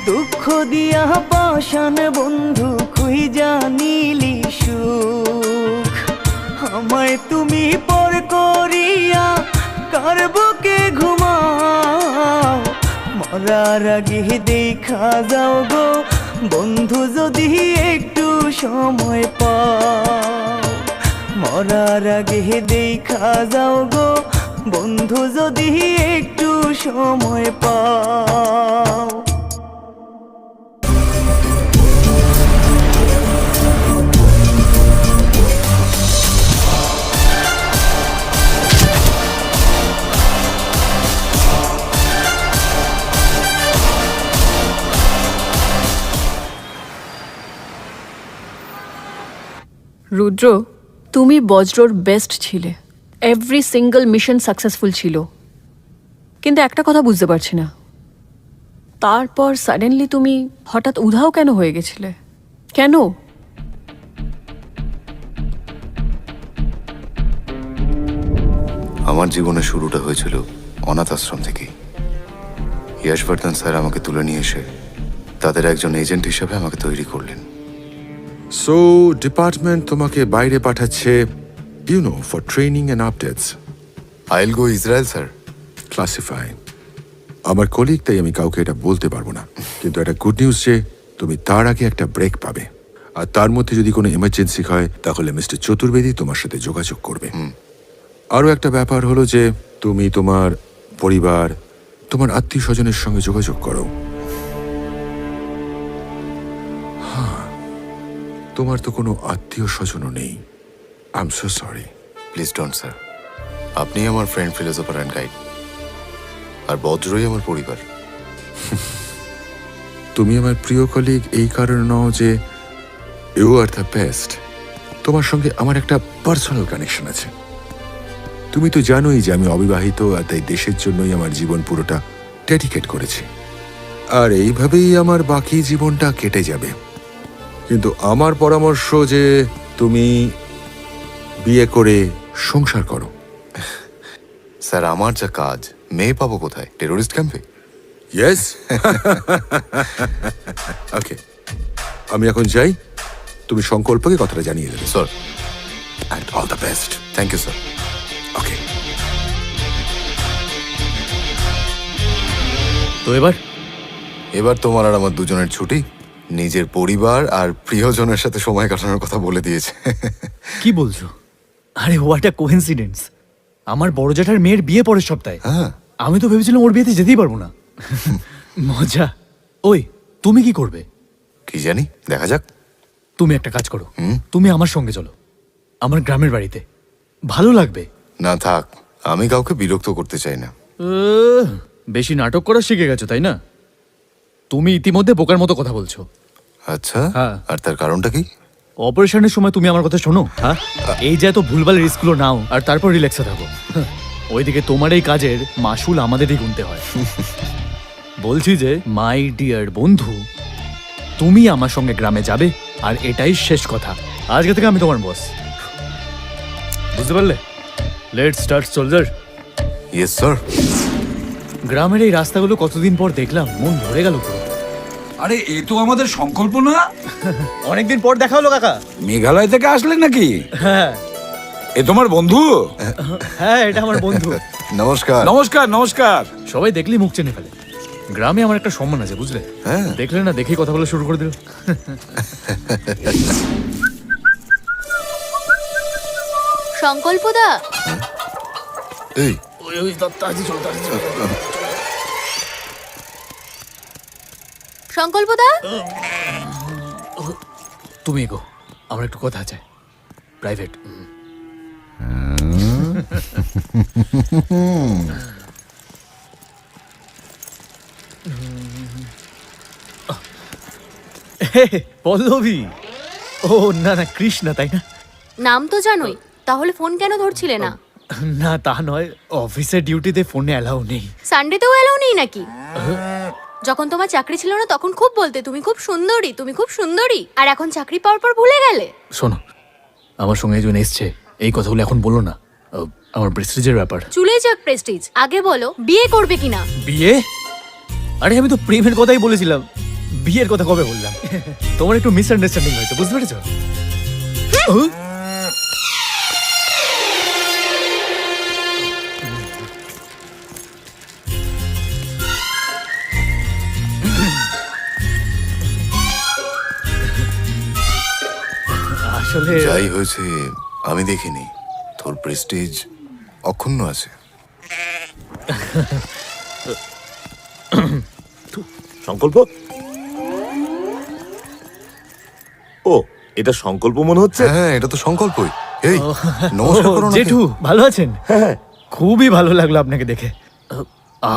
দুঃখ দিয়া পাষাণ বন্ধু খুঁজা নিলি সুখ। আমায় তুমি পর করিয়া কার বুকে ঘুমাও। মরার আগে দেখা যাও গো বন্ধু যদি একটু সময় পাও, মরার আগে দেখা যাও গো বন্ধু যদি একটু সময় পাও। রুদ্র, তুমি বজ্রর বেস্ট ছিলে, এভরি সিঙ্গল মিশন সাকসেসফুল ছিল, কিন্তু একটা কথা বুঝতে পারছি না, তারপর সাডেনলি তুমি হঠাৎ উধাও কেন হয়ে গেছিলে? কেন? আমার জীবনের শুরুটা হয়েছিল অনাথ আশ্রম থেকেই। ইয়াশবর্ধন স্যার আমাকে তুলে নিয়ে এসে তাদের একজন এজেন্ট হিসেবে আমাকে তৈরি করলেন। সো ডিপার্টমেন্ট তোমাকে বাইরে পাঠাচ্ছে, you know, for training and updates. I will go Israel sir. Classified. আমার কলিগ, তাই আমি কাউকে এটা বলতে পারবো না, কিন্তু একটা গুড নিউজ যে তুমি তার আগে একটা ব্রেক পাবে, আর তার মধ্যে যদি কোনো এমার্জেন্সি হয় তাহলে মিস্টার চতুর্বেদী তোমার সাথে যোগাযোগ করবে। আরও একটা ব্যাপার হলো যে তুমি তোমার পরিবার, তোমার আত্মীয় স্বজনের সঙ্গে যোগাযোগ করো। হ্যাঁ, তোমার তো কোনো আত্মীয় স্বজনও নেই। I am so sorry. Please don't sir. আপনি আমার ফ্রেন্ড, ফিলোসফার অ্যান্ড গাইড, আর বজ্রই আমার পরিবার। তুমি আমার প্রিয় কলিগ এই কারণে নও যে ইউ আর দ্য বেস্ট। তোমার সঙ্গে আমার একটা পার্সোনাল কানেকশন আছে। তুমি তো জানোই যে আমি অবিবাহিত, আর তাই দেশের জন্যই আমার জীবন পুরোটা ডেডিকেট করেছি, আর এইভাবেই আমার বাকি জীবনটা কেটে যাবে। কিন্তু আমার পরামর্শ যে তুমি বিয়ে করে সংসার করো। স্যার, আমার যা কাজ, মেয়ে পাবো কোথায়? টেরোরিস্ট ক্যাম্পে? ইয়েস। ওকে, আমি এখন যাই, তুমি সংকল্পকে কথাটা জানিয়ে দেবে। Sir, and all the best. Thank you sir. Okay. তো এবার তোমার আর আমার দুজনের ছুটি। নিজের পরিবার আর প্রিয়জনের সাথে সময় কাটানোর কথা বলে দিয়েছে। কি বলছো? আরে হোয়াট আ কোইন্সিডেন্স! আমার বড় জ্যাঠার মেয়ের বিয়ে পরের সপ্তাহে। হ্যাঁ, আমি তো ভেবেছিলাম ওর বিয়েতে যেতেই পারবো না। মজা। ওই, তুমি কি করবে? কি জানি, দেখা যাক। তুমি একটা কাজ করো, তুমি আমার সঙ্গে চলো আমার গ্রামের বাড়িতে, ভালো লাগবে। না থাক, আমি কাউকে বিরক্ত করতে চাই না। বেশি নাটক করা শিখে গেছো তাই না? তুমি ইতিমধ্যে বোকার মতো কথা বলছো। আচ্ছা, হ্যাঁ। আর তার কারণটা কি? অপারেশনের সময় তুমি আমার কথা শোনো। হ্যাঁ, এই যে এত ভুলভাল রিস্কগুলো নাও আর তারপর রিল্যাক্সে থাকো। ওইদিকে তোমার এই কাজের মাসুল আমাদেরই গুনতে হয়। বলছি যে মাই ডিয়ার বন্ধু, তুমি আমার সঙ্গে গ্রামে যাবে, আর এটাই শেষ কথা। আজকে থেকে আমি তোমার বস, বুঝতে পারলে? Let's start soldier. Yes sir. গ্রামের এই রাস্তাগুলো কতদিন পর দেখলাম, মন ভরে গেল পুরো। আরে এ তো আমাদের সংকল্প না? অনেকদিন পর দেখা হলো কাকা। মেঘালয় থেকে আসলে নাকি? হ্যাঁ। এ তোমার বন্ধু? হ্যাঁ, এটা আমার বন্ধু। নমস্কার। নমস্কার। নমস্কার। সবাই দেখলি মুখ চেনে ফেলে। গ্রামে আমার একটা সম্মান আছে, বুঝলে? হ্যাঁ। দেখলে না, দেখেই কথা বলা শুরু করে দিল। সংকল্পদা, এই সংকল্পদা, তুমি এগো, আমার একটু কথা আছে, প্রাইভেট। পল্লবী। ও না না, কৃষ্ণা তাই না? নাম তো জানোই, তাহলে ফোন কেন ধরছিলে না? না তা নয়, অফিসের ডিউটিতে ফোনে অ্যালাউ নেই। সানডেতেও এলাও নেই নাকি? যখন তোমার চাকরি ছিল না তখন খুব বলতে তুমি খুব সুন্দরী, তুমি খুব সুন্দরী, আর এখন চাকরি পাওয়ার পর ভুলে গেলে? শোনো, আমার সঙ্গে একজন এসছে, এই কথাগুলো এখন বলো না, আমার প্রেস্টিজের ব্যাপার। চুলে যাক প্রেস্টিজ, আগে বলো বিয়ে করবে কিনা? বিয়ে? আরে আমি তো প্রেমের কথাই বলেছিলাম, বিয়ের কথা কবে বললাম? তোমার একটু মিসআন্ডারস্ট্যান্ডিং হয়েছে, বুঝতে পেরেছো? আসলে যাই হয়েছে আমি দেখিনি, তোর প্রেস্টিজ অক্ষুণ্ণ আছে। সংকল্প? ও, এটা সংকল্প মনে হচ্ছে। হ্যাঁ, এটা তো সংকল্পই। এই নমস্কার করো না। জেঠু ভালো আছেন? হ্যাঁ, খুবই ভালো লাগলো আপনাকে দেখে।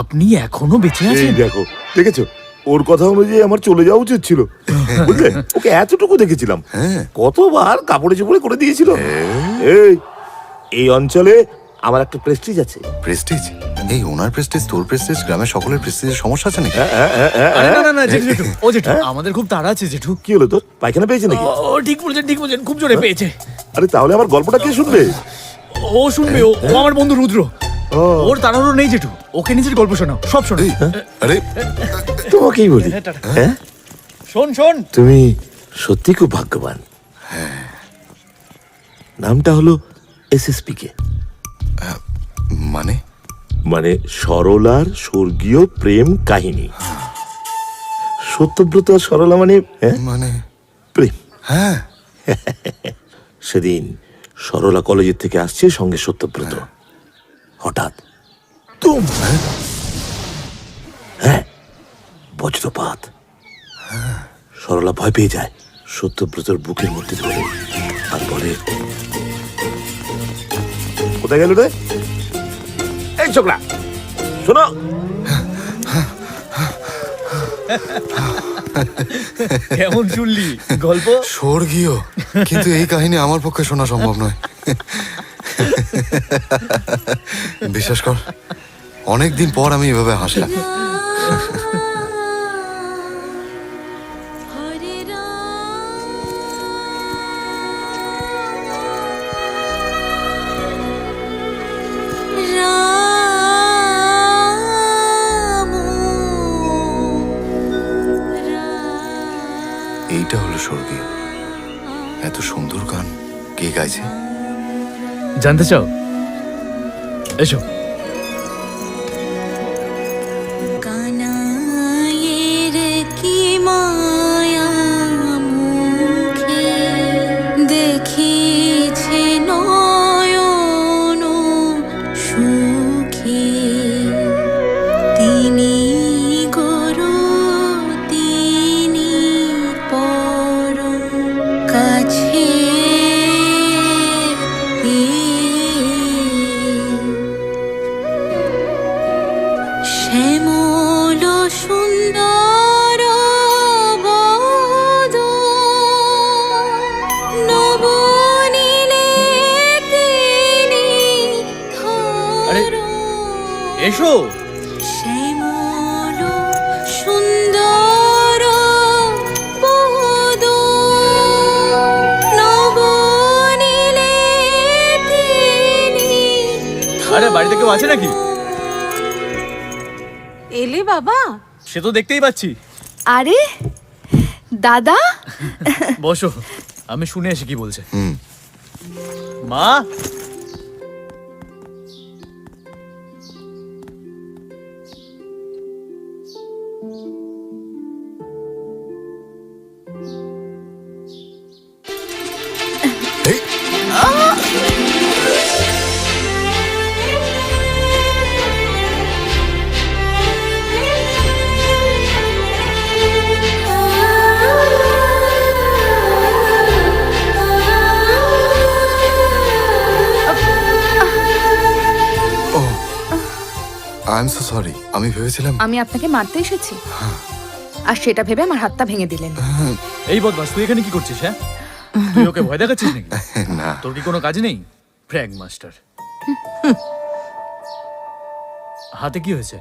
আপনি এখনো বেঁচে এই আছেন? দেখো, দেখেছো, ওর কথা অনুযায়ী আমার চলে যাওয়া উচিত ছিল, বুঝলে? ওকে এতটুকু দেখেছিলাম, কতবার কাপড়ে চোপড়ে করে দিয়েছিল। এই অঞ্চলে আমার একটা প্রেস্টিজ আছে। প্রেস্টিজ? এই ওনার প্রেস্টিজ, তোর প্রেস্টিজ, গ্রামের সকলের প্রেস্টিজের সমস্যা আছে নাকি? আরে না না না জেঠু, জেঠু, ও জেঠু, আমাদের খুব তাড়া আছে জেঠু। কি হলো তোর? পায়খানা পেয়েছে নাকি? ও ঠিক বলেছেন, ঠিক বলেছেন, খুব জোরে পেয়েছে। আরে তাহলে আমার গল্পটা কে শুনবে? ও শুনবে, ও আমার বন্ধু রুদ্র। ওর তাড়াহুড়ো নেই জেঠু, ওকে নিজের গল্প শোনাও, সব শোনো। আরে তোমাকেই বলি, হ্যাঁ, শোন শোন। তুমি সত্যি খুব ভাগ্যবান। নামটা হলো এসএসপি কে? মানে? মানে সরলার স্বর্গীয় প্রেম কাহিনী। সত্যব্রত আর সরলা মানে মানে প্রেম। হ্যাঁ, সেদিন সরলা কলেজের থেকে আসছে সঙ্গে সত্যব্রত। হঠাৎ তুম, হ্যাঁ, বজ্রপাত। সরলা ভয় পেয়ে যায়, সত্যব্রতর বুকের মধ্যে ধরে আর বলে, কোথায় গেল রে? এই ছোকরা, শোনো। কেমন শুনলি গল্প? স্বর্গীয়, কিন্তু এই কাহিনী আমার পক্ষে শোনা সম্ভব নয়। বিশ্বাস কর, অনেকদিন পর আমি এভাবে হাসলাম। এইটা হলো স্বর্গীয়। এত সুন্দর গান কে গাইছে? জানতে চাও? এসো। কানাইয়ের কি মায়া মুখে দেখিছে নয়ন সুখে, তিনি গুরু তিনি পরম কাছে। শ্যামল সুন্দর বদন নবনীলে তিনি এসো। শ্যামল সুন্দর বদন নবনীলে তিনি। আরে বাড়িতে কেউ আছে নাকি? এলে বাবা? সে তো দেখতেই পাচ্ছি। আরে দাদা, বসো, আমি শুনে আসি কি বলছে। মা, আই এম সো সরি। আমি ভেবেছিলাম আমি আপনাকে মারতে এসেছি, আর সেটা ভেবে আমার হাতটা ভেঙে দিলেন। এই বদমাস, তুই এখানে কি করছিস? হ্যাঁ, তুই ওকে ভয় দেখাচ্ছিস নাকি? না। তোর কি কোনো কাজ নেই? ফ্র্যাগ মাস্টার। হাতে কি হয়েছে?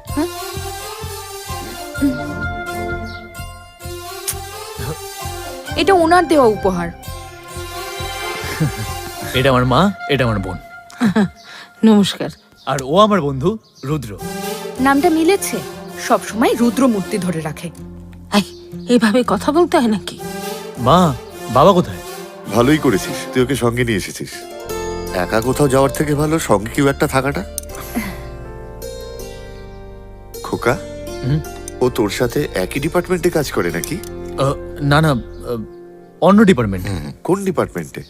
এটা ওনার দেওয়া উপহার। এটা আমার মা, এটা আমার বোন। নমস্কার। আর ও আমার বন্ধু রুদ্র। নামটা মিলেছে, সব সময় রুদ্র মূর্তি ধরে রাখে। এইভাবে কথা বলতে হয় নাকি? মা, বাবা কোথায়? ভালোই করেছিস, তুই ওকে সঙ্গে নিয়ে এসেছিস। একা কোথাও যাওয়ার থেকে ভালো সঙ্গে কেউ একটা থাকাটা। খোকা, ও তোর সাথে একই ডিপার্টমেন্টে কাজ করে নাকি? না না, অন্য ডিপার্টমেন্ট। কোন ডিপার্টমেন্টে?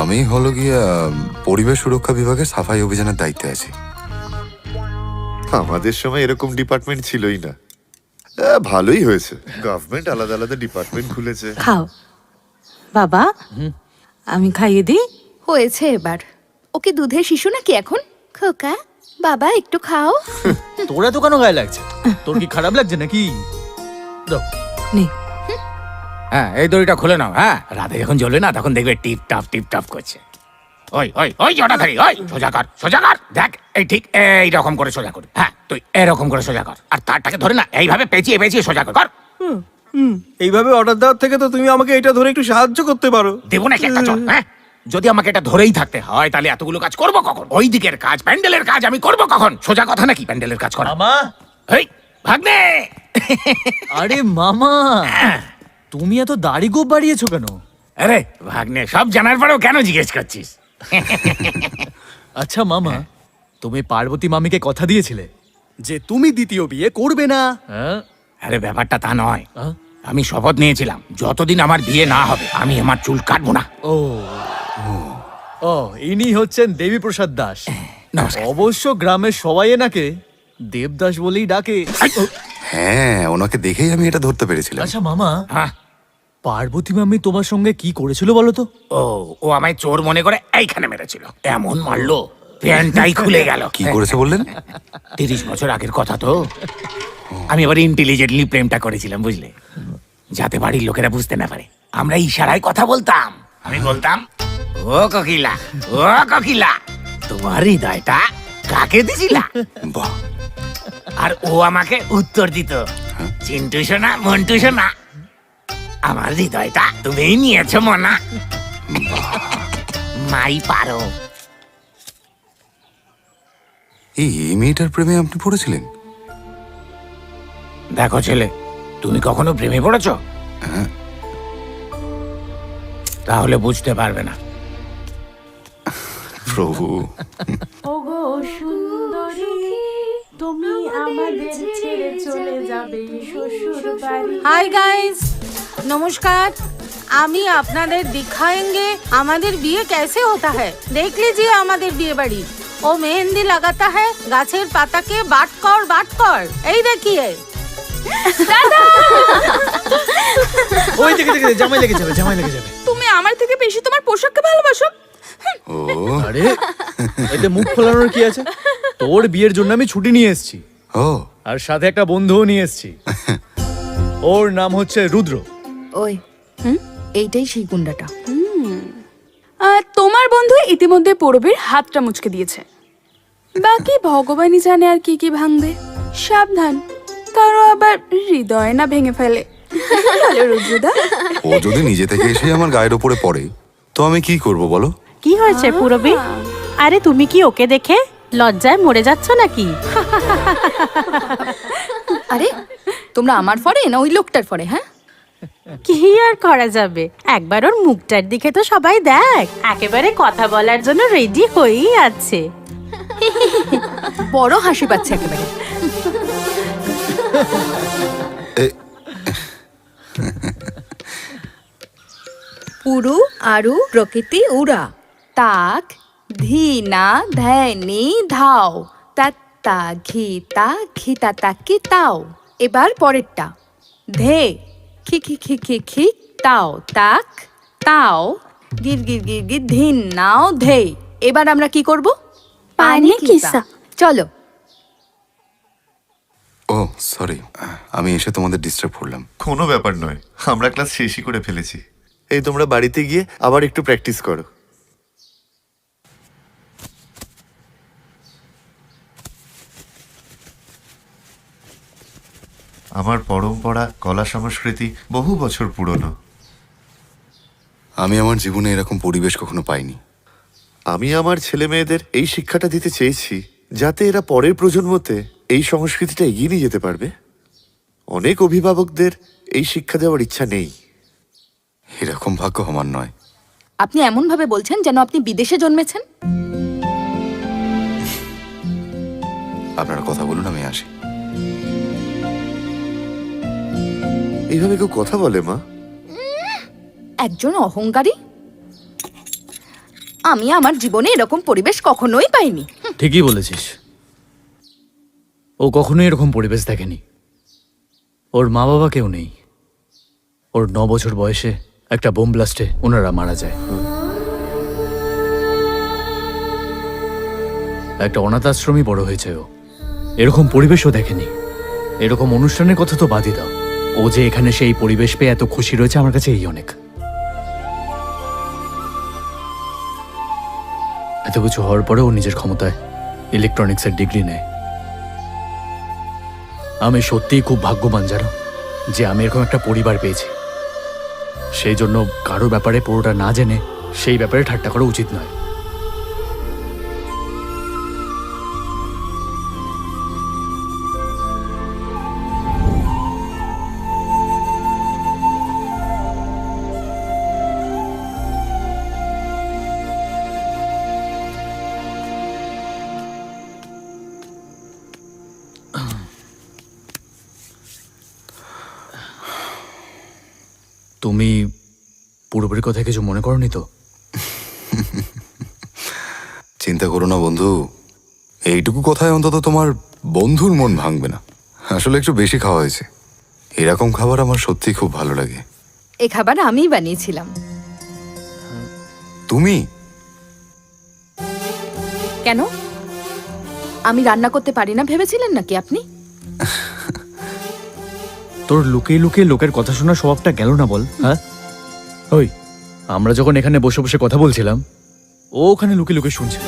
আমি হলো গিয়া পরিবেশ সুরক্ষা বিভাগের সাফাই অভিযানের দায়িত্বে আছি। আমাদের সময় এরকম ডিপার্টমেন্ট ছিলই না। ভালোই হয়েছে, গভর্নমেন্ট আলাদা আলাদা ডিপার্টমেন্ট খুলেছে। খাও বাবা, আমি খাইয়ে দিই। হয়েছে এবার। ওকে দুধের শিশু নাকি এখন? খোকা বাবা একটু খাও। তোরা তো কেন গায়ে লাগছে? তোর কি খারাপ লাগছে নাকি? দাও। হ্যাঁ, এই দড়িটা খুলে নাও। হ্যাঁ, রাতে যখন জ্বলবে না তখন দেখবে টিপ টাপ করছে। ওই ওই ওই জটাধারী, ওই সোজা কর, সোজা কর। দেখ এই ঠিক এইরকম করে সোজা কর। হ্যাঁ, তুই এরকম করে সোজা কর, আর তারটাকে ধরে না এইভাবে পেঁচিয়ে পেঁচিয়ে সোজা কর। কর। এইভাবে অর্ডার দেওয়ার থেকে তো তুমি আমাকে এটা ধরে একটু সাহায্য করতে পারো। দেবো নাকি একটা চল? হ্যাঁ, যদি আমাকে এটা ধরেই থাকতে হয় তাহলে এতগুলো কাজ করবো কখন? ওই দিকের কাজ, প্যান্ডেলের কাজ আমি করবো কখন? সোজা কথা নাকি প্যান্ডেলের কাজ করা? মামা, এই ভাগ্নে। আরে মামা, তুমি এত দাড়ি গোপ বাড়িয়েছো কেন? আরে ভাগ্নে, সব জানার পরেও কেন জিজ্ঞেস করছিস? আচ্ছা মামা, তুমি পার্বতী মামিকে কথা দিয়েছিলে যে তুমি দ্বিতীয় বিয়ে করবে না? হ্যাঁ? আরে ব্যাপারটা তা নয়, আমি শপথ নিয়েছিলাম যতদিন আমার বিয়ে না হবে আমি আমার চুল কাটবো না। ও ও, ইনি হচ্ছেন দেবী প্রসাদ দাস। অবশ্য গ্রামের সবাই এনাকে দেবদাস বলেই ডাকে। হ্যাঁ, ওনাকে দেখেই আমি এটা ধরতে পেরেছিলাম। আচ্ছা মামা, পার্বতী মামি তোমার সঙ্গে কি করেছিল বলো তো? ও আমায় চোর মনে করে এইখানে মেরেছিল, এমন মারলো প্যান্টটাই খুলে গেল। কি করেছে বললেন? 30 বছর আগের কথা তো। আমি এবার ইন্টেলিজেন্টলি প্রেমটা করেছিলাম, বুঝলে, যাতে বাড়ির লোকেরা বুঝতে না পারে। আমরা ইশারায় কথা বলতাম। আমি বলতাম, ও কোকিলা, ও কোকিলা, তোমার হৃদয়টা কাকে দিছিলা? বাহ। আর ও আমাকে উত্তর দিত, চিন্টু সোনা, মন্টু সোনা, আমার হৃদয়টা তুমিই নিয়েছো মনা। মাই পারো। এই মেয়েটার প্রেমে আপনি পড়েছিলেন? দেখো ছেলে, তুমি কখনো প্রেমে পড়েছো? তাহলে বুঝতে পারবে না। প্রভু, ওগো সুন্দরী, তুমি আমাদের ছেড়ে চলে যাবে শ্বশুর বাড়ি। হাই গাইস, নমস্কার। আমি আপনাদের दिखाएंगे আমাদের বিয়ে कैसे होता है। देख लीजिए আমাদের বিয়ে বাড়ি। ও মেহেंदी लगाता है গাছের পাতাকে বাট কর। এই দেখিয়ে। ওই দেখে জামাই লেগে যাবে। তুমি আমার থেকে বেশি তোমার পোশাককে ভালোবাসো। আরে এতে মুখ ফোলানোর কি আছে? তোর বিয়ের জন্য আমি ছুটি নিয়ে এসেছি। আর সাথে একটা বন্ধুও নিয়ে এসেছি। ওর নাম হচ্ছে রুদ্র। ওই এইটাই সেই গুন্ডাটা। তোমার বন্ধু ইতিমধ্যে পূরবীর হাতটা মুচকে দিয়েছে। বাকি ভগবানই জানে আর কি কি ভাঙবে। সাবধান, কারো আবার হৃদয় না ভেঙে ফেলে। ভালো রুদ্রদা। ও যদি নিজে থেকে এসে আমার গায়ের উপরে পড়ে তো আমি কি করব বলো? কি হয়েছে পূরবী? আরে তুমি কি ওকে দেখে লজ্জায় মরে যাচ্ছ নাকি? আরে তোমরা আমার ফরে না ওই লোকটার ফরে? হ্যাঁ, কি আর করা যাবে, একবার ওর মুখটার দিকে তো সবাই দেখ, একেবারে কথা বলার জন্য রেডি হয়েই আছে। বড় হাসি পাচ্ছে একেবারে। পুরু আরু প্রকৃতি উড়া তাক ধীনা ধ্যানি ধাও তাত্তা ঘিতা ঘিতা তাকি তাও। এবার পরেরটা, ধে খি খি খি খি খি তাও তাক তাও গির গির গির গির ধিন নাও ধে। এবার আমরা কি করব? পানি কিসা। চলো। ও সরি, আমি এসে তোমাদের ডিস্টার্ব করলাম। কোনো ব্যাপার নয়, আমরা ক্লাস শেষই করে ফেলেছি। এই তোমরা বাড়িতে গিয়ে আবার একটু প্র্যাকটিস করো। আমার পরম্পরা, কলা সংস্কৃতি বহু বছর পুরনো। আমি আমার জীবনে এরকম পরিবেশ কখনো পাইনি। আমি আমার ছেলে মেয়েদের এই শিক্ষাটা দিতে চেয়েছি যাতে এরা পরের প্রজন্মতে এই সংস্কৃতিটা এগিয়ে নিয়ে যেতে পারবে। অনেক অভিভাবকদের এই শিক্ষা দেওয়ার ইচ্ছা নেই। এরকম ভাগ্য আমার নয়। আপনি এমন ভাবে বলছেন যেন আপনি বিদেশে জন্মেছেন। আপনারা কথা বলুন, আমি আসি। এইভাবে কেউ কথা বলে মা? একজন অহংকারী। আমি আমার জীবনে এরকম পরিবেশ কখনোই পাইনি। ঠিকই বলেছিস, ও কখনোই এরকম পরিবেশ দেখেনি। ওর মা বাবা কেউ নেই। ওর 9 বছর বয়সে একটা বোম ব্লাস্টে ওনারা মারা যায়। একটা অনাথ আশ্রমই বড় হয়েছে ও। এরকম পরিবেশও দেখেনি। এরকম অনুষ্ঠানের কথা তো বাদই দাও, ও যে এখানে সেই পরিবেশ পেয়ে এত খুশি রয়েছে, আমার কাছে এই অনেক। এত কিছু হওয়ার পরে ও নিজের ক্ষমতায় ইলেকট্রনিক্সের ডিগ্রি নেয়। আমি সত্যিই খুব ভাগ্যবান জানো, যে আমি এরকম একটা পরিবার পেয়েছি। সেই জন্য কারো ব্যাপারে পুরোটা না জেনে সেই ব্যাপারে ঠাট্টা করা উচিত নয়। তুমি পুরোপুরি কথা কিছু মনে করনি তো? চিন্তা করো না বন্ধু, এইটুকু কথায় অন্তত তোমার বন্ধুর মন ভাঙবে না। আসলে একটু বেশি খাওয়া হয়েছে। এরকম খাবার আমার সত্যি খুব ভালো লাগে। এ খাবার আমিই বানিয়েছিলাম। তুমি? কেন, আমি রান্না করতে পারি না ভেবেছিলেন নাকি আপনি? তোর লুকিয়ে লুকিয়ে লোকের কথা শোনার স্বভাবটা গেল না বল? হ্যাঁ, ওই আমরা যখন এখানে বসে বসে কথা বলছিলাম, ও ওখানে লুকিয়ে লুকিয়ে শুনছিল।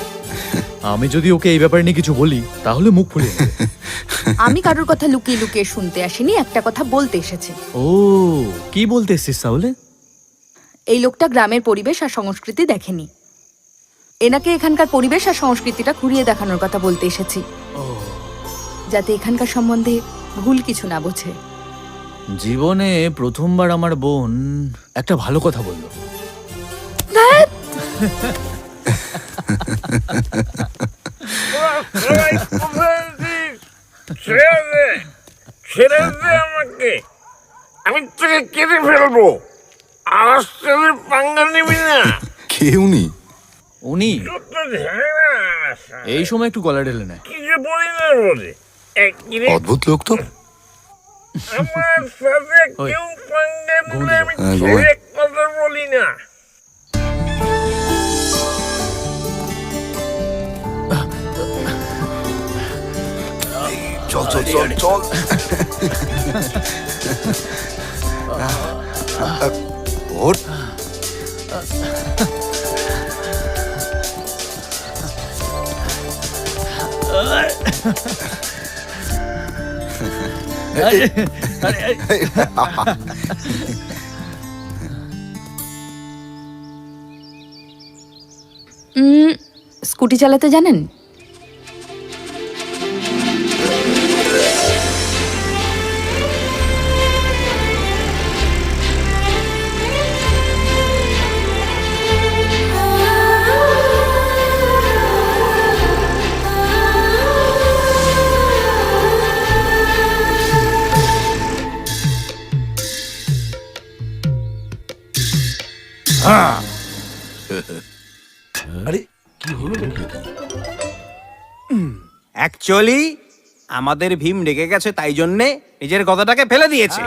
আমি যদি ওকে এই ব্যাপারে নিয়ে কিছু বলি, তাহলে মুখ ফুলিয়ে নেবে। আমি কারোর কথা লুকিয়ে লুকিয়ে শুনতে আসিনি, একটা কথা বলতে এসেছি। ও, কি বলতে এসছিস তাহলে? এই লোকটা গ্রামের পরিবেশ আর সংস্কৃতি দেখেনি। এনাকে এখানকার পরিবেশ আর সংস্কৃতিটা ঘুরিয়ে দেখানোর কথা বলতে এসেছি, যাতে এখানকার সম্বন্ধে ভুল কিছু না বোঝে। জীবনে প্রথমবার আমার বোন একটা ভালো কথা বলল। আমাকে, আমি তোকে কেটে ফেলবো। আজ তোদের পাঙ্গা নিবি না। কে উনি? উনি এই সময় একটু গলা ঢেলে নেয়। কিছু বলি না বলে অদ্ভুত লোক তো। আমার সাথে কেউ পাঙ্গা নিলে আমি ছেড়ে কথা বলি না। চল চল চল চল। ওর স্কুটি চালাতে জানেন? আরে কি হলো? অ্যাকচুয়ালি আমাদের ভীম রেগে গেছে, তাই জন্যে নিজের কথাটাকে ফেলে দিয়েছে।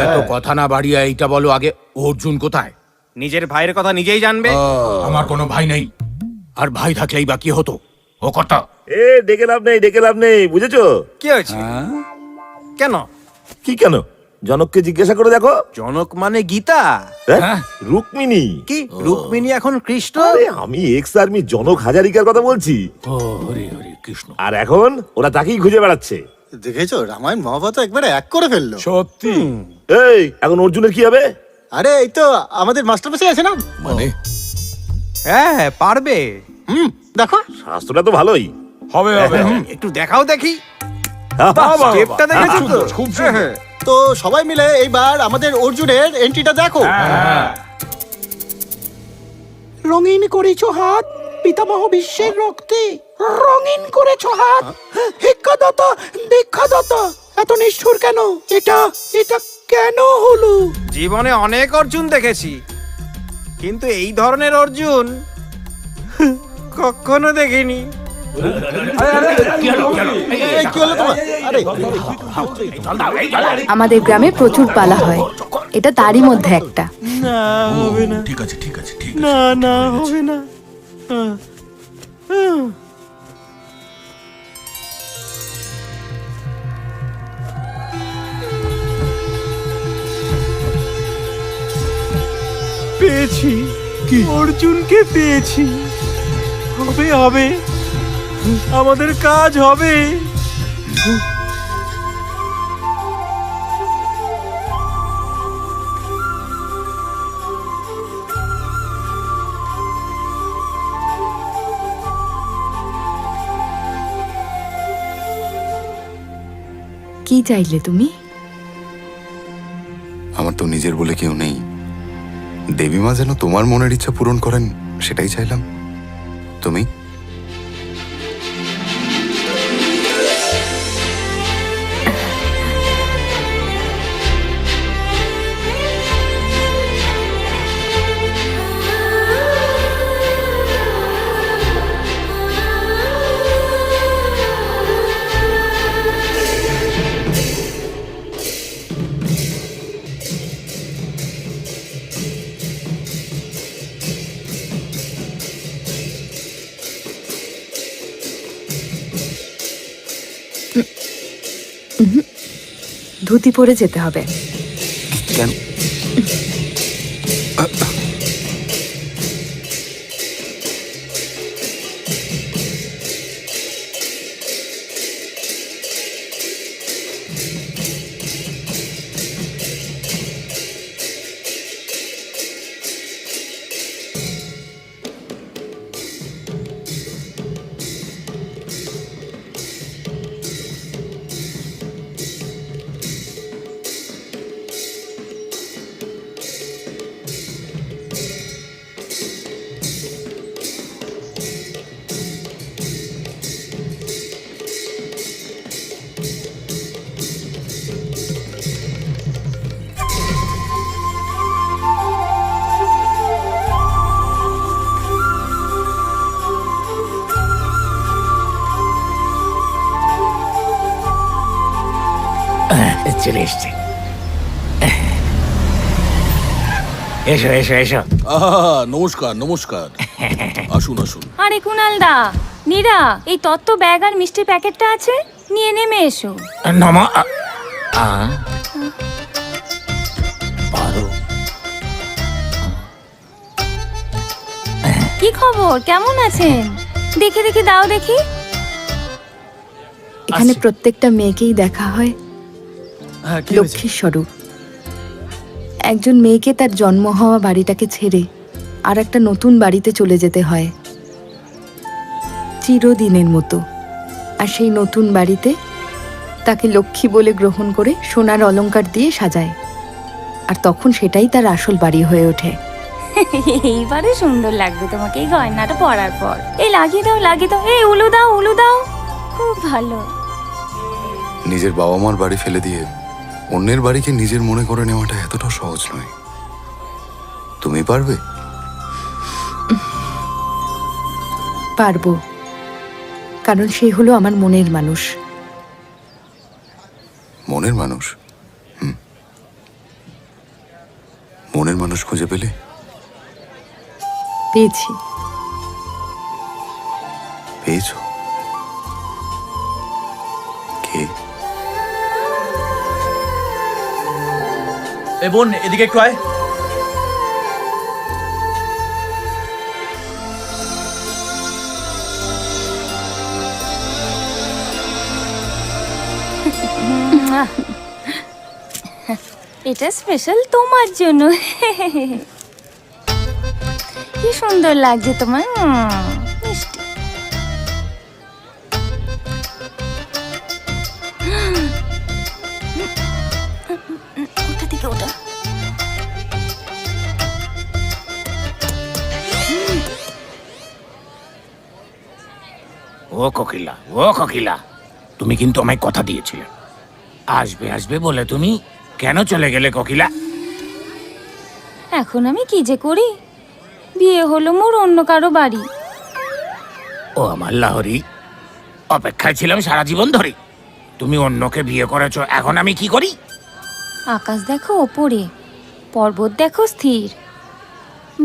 এত কথা না বাড়িয়ে এইটা বলো আগে, অর্জুন কোথায়? নিজের ভাইয়ের কথা নিজেই জানবে। আমার কোনো ভাই নেই, আর ভাই থাকলেই বা কি হতো? ও কথা এ ডেকে লাভ নেই, ডেকে লাভ নেই, বুঝেছো? কি হয়েছে? কেন? কি কেন? জনককে জিজ্ঞাসা করে দেখো। জনক মানে গীতা। রুক্মিণী। কি রুক্মিণী এখন কৃষ্ণ? আরে আমি এক্স আর্মি জনক হাজারিকার কথা বলছি। ও হরি হরি কৃষ্ণ। আর এখন ওরা তাকেই খুঁজে বেড়াচ্ছে। দেখেছো, রামায়ণ মহাভারত একবারে এক করে ফেললো। সত্যি। এই এখন অর্জুনের কি হবে? আরে এই তো আমাদের মাস্টারমশাই আছে না, মানে হ্যাঁ পারবে। দেখো শাস্ত্রটা তো ভালোই হবে হবে। একটু দেখাও দেখি। স্টেপটা দেখেছো তো? খুব সুন্দর। তো সবাই মিলে এইবার আমাদের অর্জুনের এন্ট্রিটা দেখো। রঙিন করেছো হাত, পিতামহ বিশ্বের রক্তে রঙিন করেছ হাত। ভিক্ষাদাতা, ভিক্ষাদাতা, এত নিষ্ঠুর কেন? এটা এটা কেন হলো? জীবনে অনেক অর্জুন দেখেছি, কিন্তু এই ধরনের অর্জুন কখনো দেখিনি। আমাদের গ্রামে প্রচুর পালা হয়, এটা তারই মধ্যে একটা। না হবে না, ঠিক আছে ঠিক আছে ঠিক না না হবে না। পেয়েছি, অর্জুনকে পেয়েছি। হবে হবে, আমাদের কাজ হবে। কি চাইলে তুমি? আমার তো নিজের বলে কেউ নেই। দেবী মা যেন তোমার মনের ইচ্ছা পূরণ করেন, সেটাই চাইলাম। তুমি? ধুতি পরে যেতে হবে। কেন? চলে এসছে। এসো এসো এসো। নমস্কার নমস্কার, আসুন আসুন। আরে কুনাল দা, নীরা, এই তত্ত্ব ব্যাগ আর মিষ্টির প্যাকেটটা আছে, নিয়ে নেমে এসো। নমা কি খবর, কেমন আছেন? দেখে দেখে দাও দেখি। এখানে প্রত্যেকটা মেয়েকেই দেখা হয় লক্ষ্মীর স্বরূপ। একজন মেয়েকে তার জন্ম হওয়া বাড়িটাকে ছেড়ে আর একটা নতুন বাড়িতে চলে যেতে হয় চিরদিনের মতো। আর সেই নতুন বাড়িতে তাকে লক্ষ্মী বলে গ্রহণ করে সোনার অলংকার দিয়ে সাজায়, আর তখন সেটাই তার আসল বাড়ি হয়ে ওঠে। এইবারে সুন্দর লাগবে তোমাকে এই গয়নাটা পরার পর। এই লাগিয়ে দাও লাগিয়ে দাও, এই উলু দাও উলু দাও, খুব ভালো। নিজের বাবা মার বাড়ি ফেলে দিয়ে অন্যের বাড়িকে নিজের মনে করে নেওয়াটা এতটা সহজ নয়। তুমি পারবে? পারবো, কারণ সে হলো আমার মনের মানুষ। মনের মানুষ? মনের মানুষ খুঁজে পেলে? পেয়েছি। পেয়েছো? কে? এ বোন, এদিকে একটু আয়। এটা স্পেশাল তোমার জন্য। কি সুন্দর লাগছে তোমার, মিষ্টি। ওটা দিকে ওটা। ও কোকিলা, তুমি কিন্তু আমায় কথা দিয়েছিলে আসবে আসবে বলে, তুমি কেন চলে গেলে কোকিলা? এখন আমি কি যে করি, বিয়ে হলো মোর অন্য কারো বাড়ি। ও আমার লাহরি, অপেক্ষায় ছিলাম সারা জীবন ধরে, তুমি অন্যকে বিয়ে করেছো, এখন আমি কি করি? আকাশ দেখো ওপরে, পর্বত দেখো স্থির।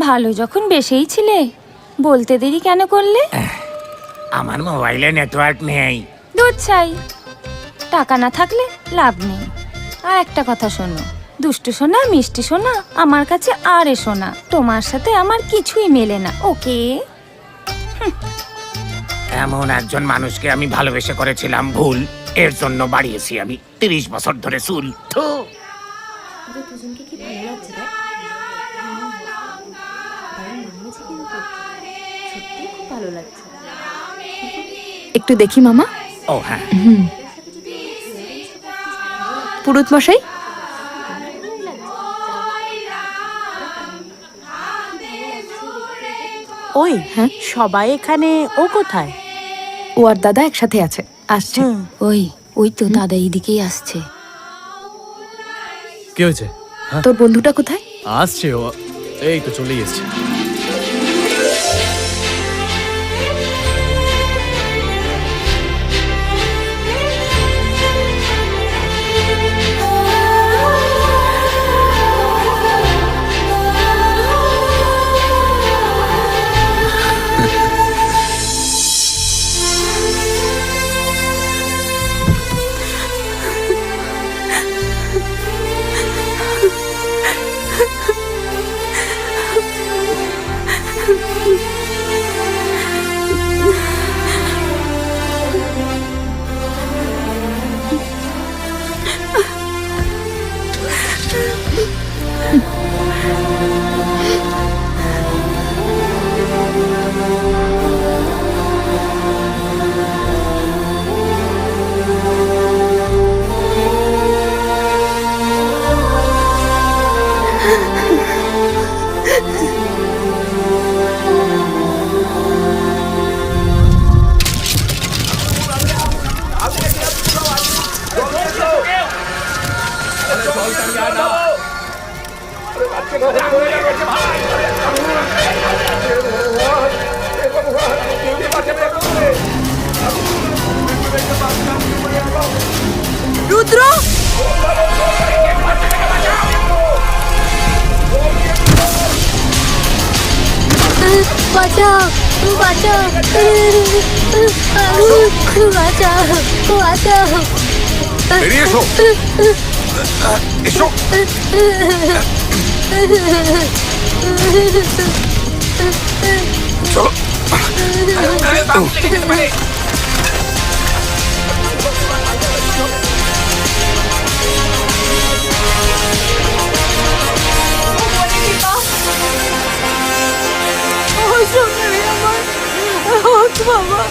ভালো যখন বেশেই ছিলে, বলতে দেরি কেন করলে? আমার মোবাইলে নেটওয়ার্ক নেই। দুধ চাই, টাকা না থাকলে লাভ নেই। আর একটা কথা শোনো, দুষ্টু সোনা মিষ্টি সোনা আমার কাছে আর এসো না, তোমার সাথে আমার কিছুই মেলে না, ওকে? এমন একজন মানুষকে আমি ভালোবেসে করেছিলাম ভুল, এর জন্য বাড়িয়েছি আমি 30 বছর ধরে চুল। থু। একটু দেখি মামা। ও হ্যাঁ, পুরুত মশাই, ওই হ্যাঁ সবাই এখানে, ও কোথায়? ও আর দাদা একসাথে আছে, আসছে। ওই তো দাদা এইদিকেই আসছে। কি হয়েছে? তোর বন্ধুটা কোথায়? আসছে ও, এই তো চলেই এসছে। রুদ্র, বাঁচাও, বাঁচাও, বাঁচাও, বাঁচাও। বেরিয়ে এসো। এসো। চলো। বাবা,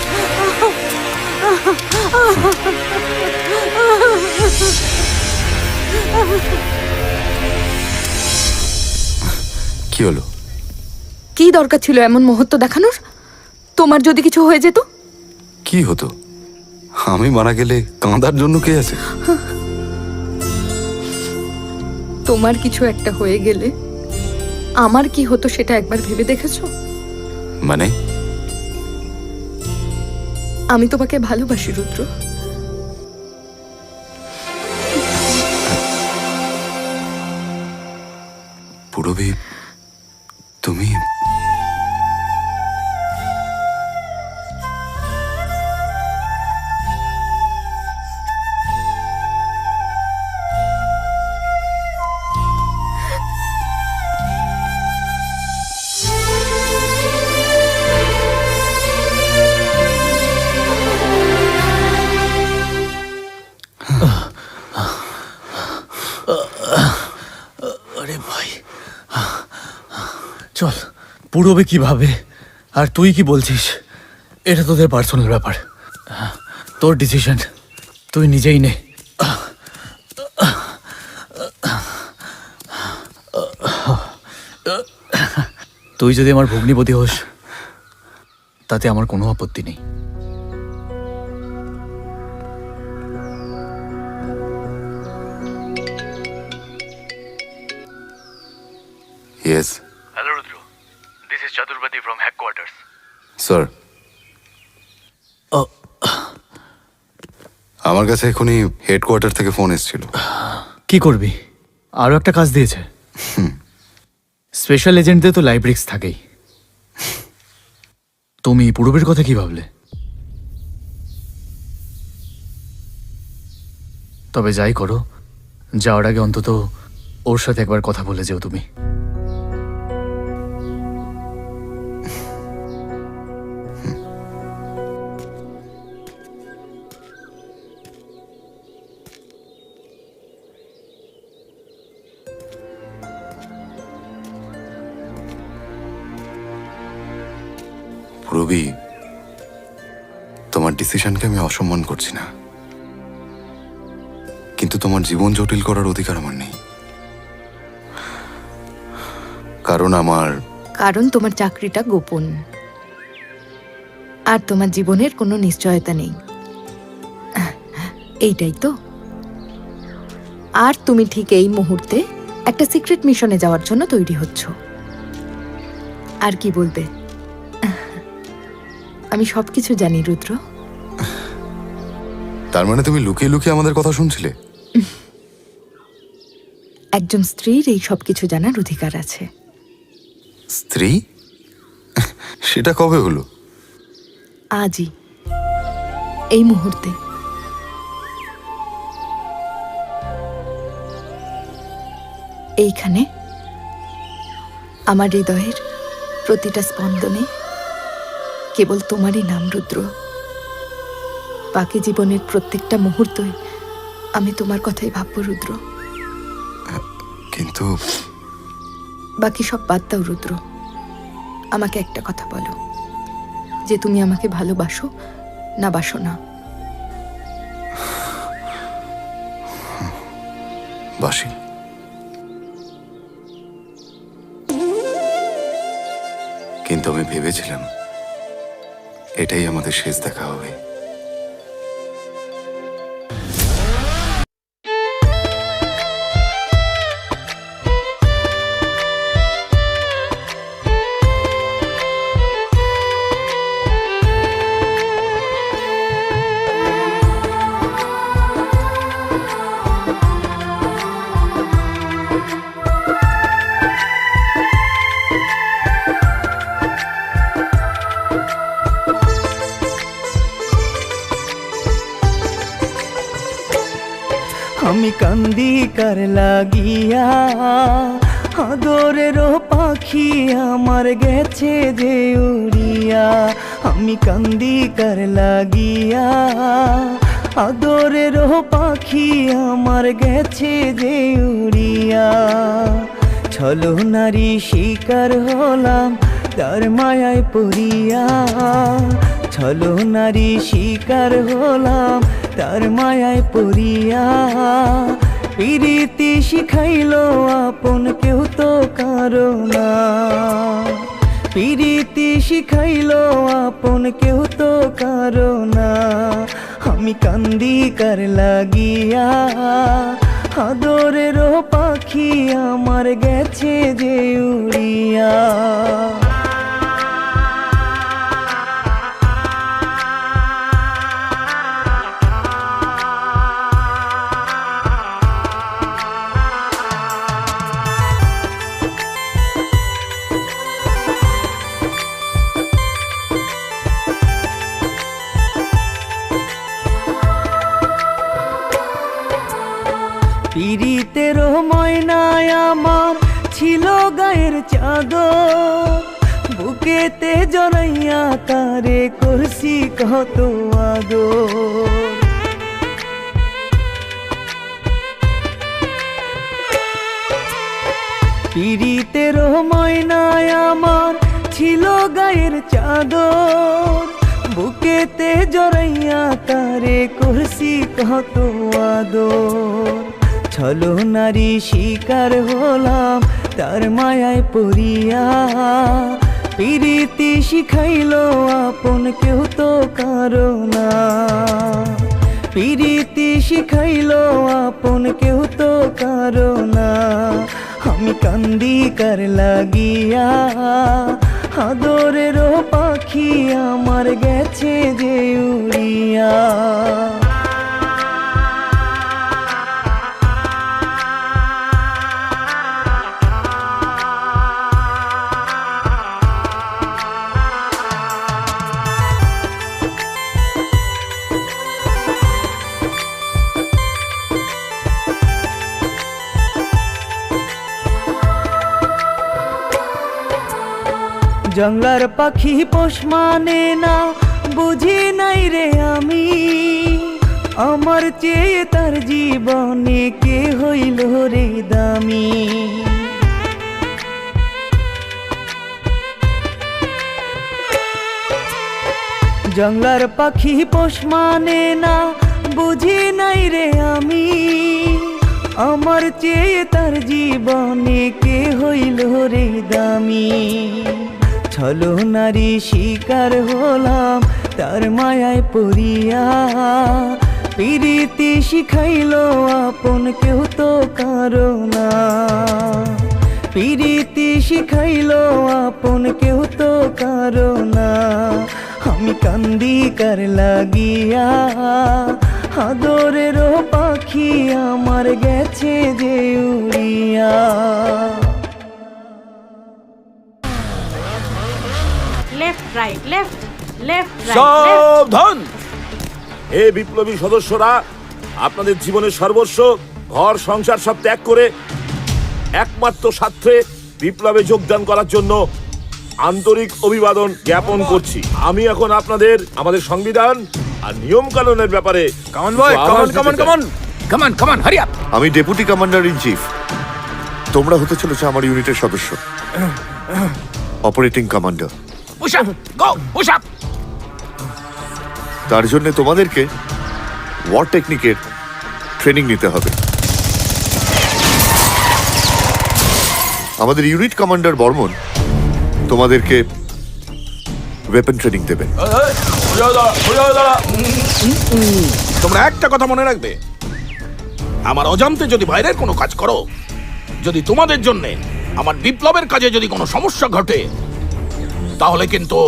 কি হলো? কি দরকার ছিল এমন মুহূর্ত দেখানোর? তোমার যদি কিছু হয়ে যেত? কি হতো? আমি মারা গেলে কাঁদার জন্য কে আছে? তোমার কিছু একটা হয়ে গেলে আমার কি হতো সেটা একবার ভেবে দেখেছো? মানে? আমি তোমাকে ভালোবাসি রুদ্র। পুরবী, তুমি আরে ভাই, চল পুরবে কিভাবে, আর তুই কি বলছিস? এটা তোদের পার্সোনাল ব্যাপার, তোর ডিসিশন তুই নিজেই নে। তুই যদি আমার ভগ্নিপতি হোস তাতে আমার কোনো আপত্তি নেই, yes hello Rudra, this is Chaturvedi from headquarters. Sir আমার কাছে এখনই হেডকোয়ার্টার থেকে ফোন এসেছিল। কি করবি? আরো একটা কাজ দিয়েছে। স্পেশাল এজেন্টদের তো লাইব্রেরিক্স থাকেই। তুমি পূর্বের কথা কি ভাবলে? তবে যাই করো, যাওয়ার আগে অন্তত ওর সাথে একবার কথা বলে যেও তুমি। রবি, তোমার ডিসিশনকে আমি অসম্মান করছি না, কিন্তু তোমার জীবন জটিল করার অধিকার আমার নেই। কারণ তোমার চাকরিটা গোপন আর তোমার জীবনের কোনো নিশ্চয়তা নেই, এইটাই তো। আর তুমি ঠিক এই মুহূর্তে একটা সিক্রেট মিশনে যাওয়ার জন্য তৈরি হচ্ছ। আর কি বলবে? আমি সবকিছু জানি রুদ্র। তার মানে তুমি লুকিয়ে লুকিয়ে আমাদের কথা শুনছিলে? একজন স্ত্রীর এই সবকিছু জানার অধিকার আছে। স্ত্রী? সেটা কবে হলো? আজই, এই মুহূর্তে। এইখানে আমার হৃদয়ের প্রতিটা স্পন্দনে কেবল তোমারই নাম রুদ্র। বাকি জীবনের প্রত্যেকটা মুহূর্তই আমি তোমার কথাই ভাববো রুদ্র। কিন্তু বাকি সব বাদ দাও রুদ্র। আমাকে একটা কথা বলো, যে তুমি আমাকে ভালোবাসো না বাসো না? বাসি। কিন্তু আমি ভেবেছিলাম এটাই আমাদের শেষ দেখা হবে। আমি কান্দি কার লাগিয়া, আদরের পাখি আমার গেছে যে উড়িয়া। আমি কান্দি কার লাগিয়া, আদরের পাখি আমার গেছে যে উড়িয়া। ছলো নারী শিকার হলাম তার মায়ায় পড়িয়া। ছলো নারী শিকার হলাম তার মায়ায় পড়িয়া। প্রীতি শিখাইলো আপন কেউ তো কারো না। প্রীতি শিখাইলো আপন কেউ তো কারো না। আমি কান্দি কার লাগিয়া, আদরের পাখি আমার গেছে যে উড়িয়া। পীড়িতের ময়নায় আমার ছিল গায়ের চাদর। বুকেতে জড়াইয়া তারে করছি কত আদর। পীড়িতের ময়নায় আমার ছিল গায়ের চাদর। বুকেতে জড়াইয়া তারে করছি কত আদর। ছলো নারী শিকার হলাম তার মায়ায় পড়িয়া। প্রীতি শিখাইলো আপন কেউ তো কারো না। প্রীতি শিখাইলো আপন কেউ তো কারো না। আমি কান্দি কার লাগিয়া আদরেরও পাখি আমার গেছে যে উড়িয়া জঙ্গলার পাখি পোষ মানে না বুঝি নাই রে আমি আমার চেয়ে তার জীবনে কে হইল রে দামি জঙ্গলার পাখি পোষ মানে না বুঝি নাই রে আমি আমার চেয়ে তার জীবনে কে হইল রে দামি ছলো নারী শিকার হলাম তার মায়ায় পড়িয়া প্রীতি শিখাইল আপন কেউ তো কারো না প্রীতি শিখাইল আপন কেউ তো কারো না আমি কান্দি কার লাগিয়া আদরেরও পাখি আমার গেছে যে উড়িয়া লেফট রাইট লেফট লেফট সাবধান! এই বিপ্লবী সদস্যরা আপনাদের জীবনের সর্বস্ব ঘর সংসার সব ত্যাগ করে একমাত্র স্বার্থে বিপ্লবে যোগদান করার জন্য আন্তরিক অভিবাদন জ্ঞাপন করছি। আমি এখন আপনাদের আমাদের সংবিধান আর নিয়ম কানুনের ব্যাপারে আমি ডেপুটি কমান্ডার ইন চিফ, তোমরা হতে চলেছে আমার ইউনিটের সদস্য, অপারেটিং কমান্ডার। তার জন্য তোমাদেরকে ওয়ার টেকনিকের ট্রেনিং নিতে হবে। আমাদের ইউনিট কমান্ডার বর্মন তোমাদেরকে ওয়েপন ট্রেনিং দেবেন। তোমরা একটা কথা মনে রাখবে, আমার অজান্তে যদি বাইরের কোনো কাজ করো, যদি তোমাদের জন্য আমার বিপ্লবের কাজে যদি কোনো সমস্যা ঘটে, তাহলে কিন্তু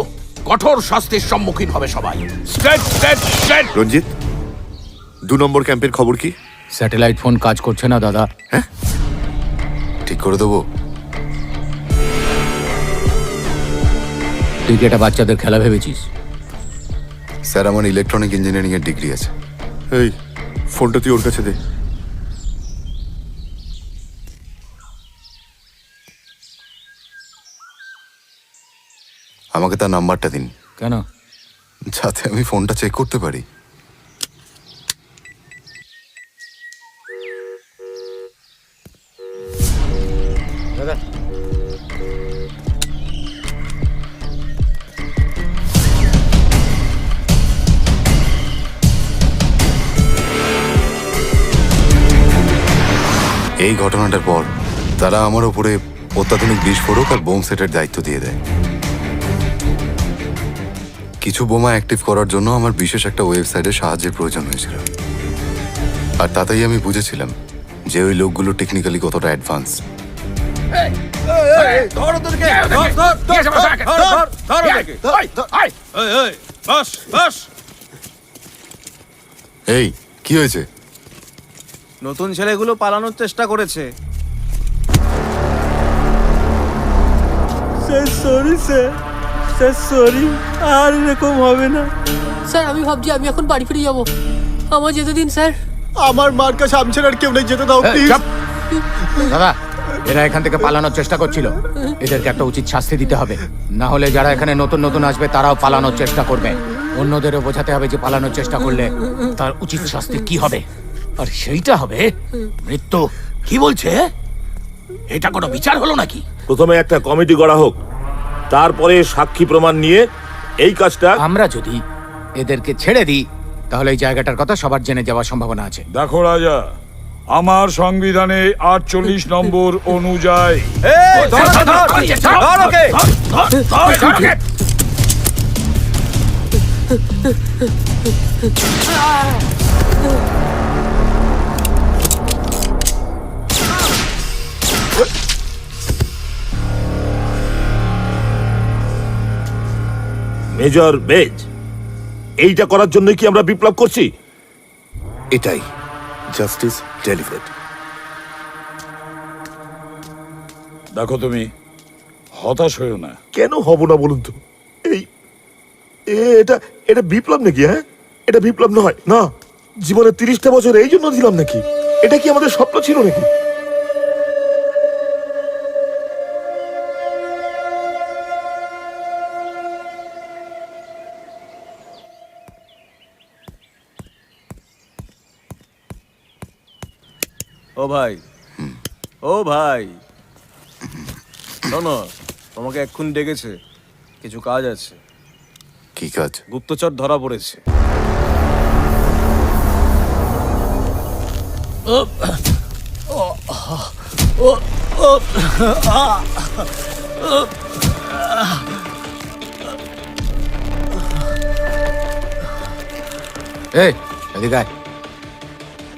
কঠোর শাস্তির সম্মুখীন হবে সবাই। রঞ্জিত, 2 নম্বর ক্যাম্পের খবর কি? স্যাটেলাইট ফোন কাজ করছে না দাদা। হ্যাঁ, ঠিক করে দেবো। তুই কি এটা বাচ্চাদের খেলা ভেবেছিস? স্যার, আমার ইলেকট্রনিক ইঞ্জিনিয়ারিং এর ডিগ্রি আছে। এই ফোনটা তুই ওর কাছে দে। আমাকে তার নাম্বারটা দিন। কেন? যাতে আমি ফোনটা চেক করতে পারি। দাদা, এই ঘটনাটার পর তারা আমার উপরে অত্যাধুনিক বিস্ফোরক আর বোম সেটের দায়িত্ব দিয়ে দেয়। কিছু বোমা অ্যাক্টিভ করার জন্য আমার বিশেষ একটা ওয়েবসাইটে সাহায্যের প্রয়োজন হয়েছিল, আর তাতেই আমি বুঝেছিলাম যে ওই লোকগুলো টেকনিক্যালি কতটা অ্যাডভান্স। এই কি হয়েছে? নতুন ছেলেগুলো পালানোর চেষ্টা করেছে। সরি স্যার, সরি, আর এরকম হবে না। স্যার আমি ভাবছি আমি এখন বাড়ি ফিরে যাবো, আমার যেতে দিন স্যার। আমার মার কাছে আমি ছাড়া আর কেউ নেই, যেতে দাও প্লিজ। দাদা, এরা এখান থেকে পালানোর চেষ্টা করছিল, এদেরকে একটা উচিত শাস্তি দিতে হবে, না হলে যারা এখানে নতুন নতুন আসবে তারাও পালানোর চেষ্টা করবে। অন্যদেরও বোঝাতে হবে যে পালানোর চেষ্টা করলে তার উচিত শাস্তি কি হবে, আর সেইটা হবে মৃত্যু। কি বলছে? এটা কোনো বিচার হলো নাকি? প্রথমে একটা কমিটি করা হোক, তারপরে সাক্ষী প্রমাণ নিয়ে এই কাজটা। আমরা যদি এদেরকে ছেড়ে দিই তাহলে এই জায়গাটার কথা সবার জেনে যাওয়ার সম্ভাবনা আছে। দেখো রাজা, আমার সংবিধানে 48 নম্বর অনুযায়ী মেজর বেজ, এইটা করার জন্য কি আমরা বিপ্লব করছি? এটাই জাস্টিস ডেলিভার্ড। দেখো, তুমি হতাশ হয়েও না। কেন হব না বলুন তো? এই এটা এটা বিপ্লব নাকি? হ্যাঁ, এটা বিপ্লব নয় না। জীবনের 30টা বছর এই জন্য দিলাম নাকি? এটা কি আমাদের স্বপ্ন ছিল নাকি? ও ভাই, ও ভাই, শোনো, তোমাকে এক্ষুনি ডেকেছে, কিছু কাজ আছে। কি কাজ? গুপ্তচর ধরা পড়েছে। এই এদিকে আয়।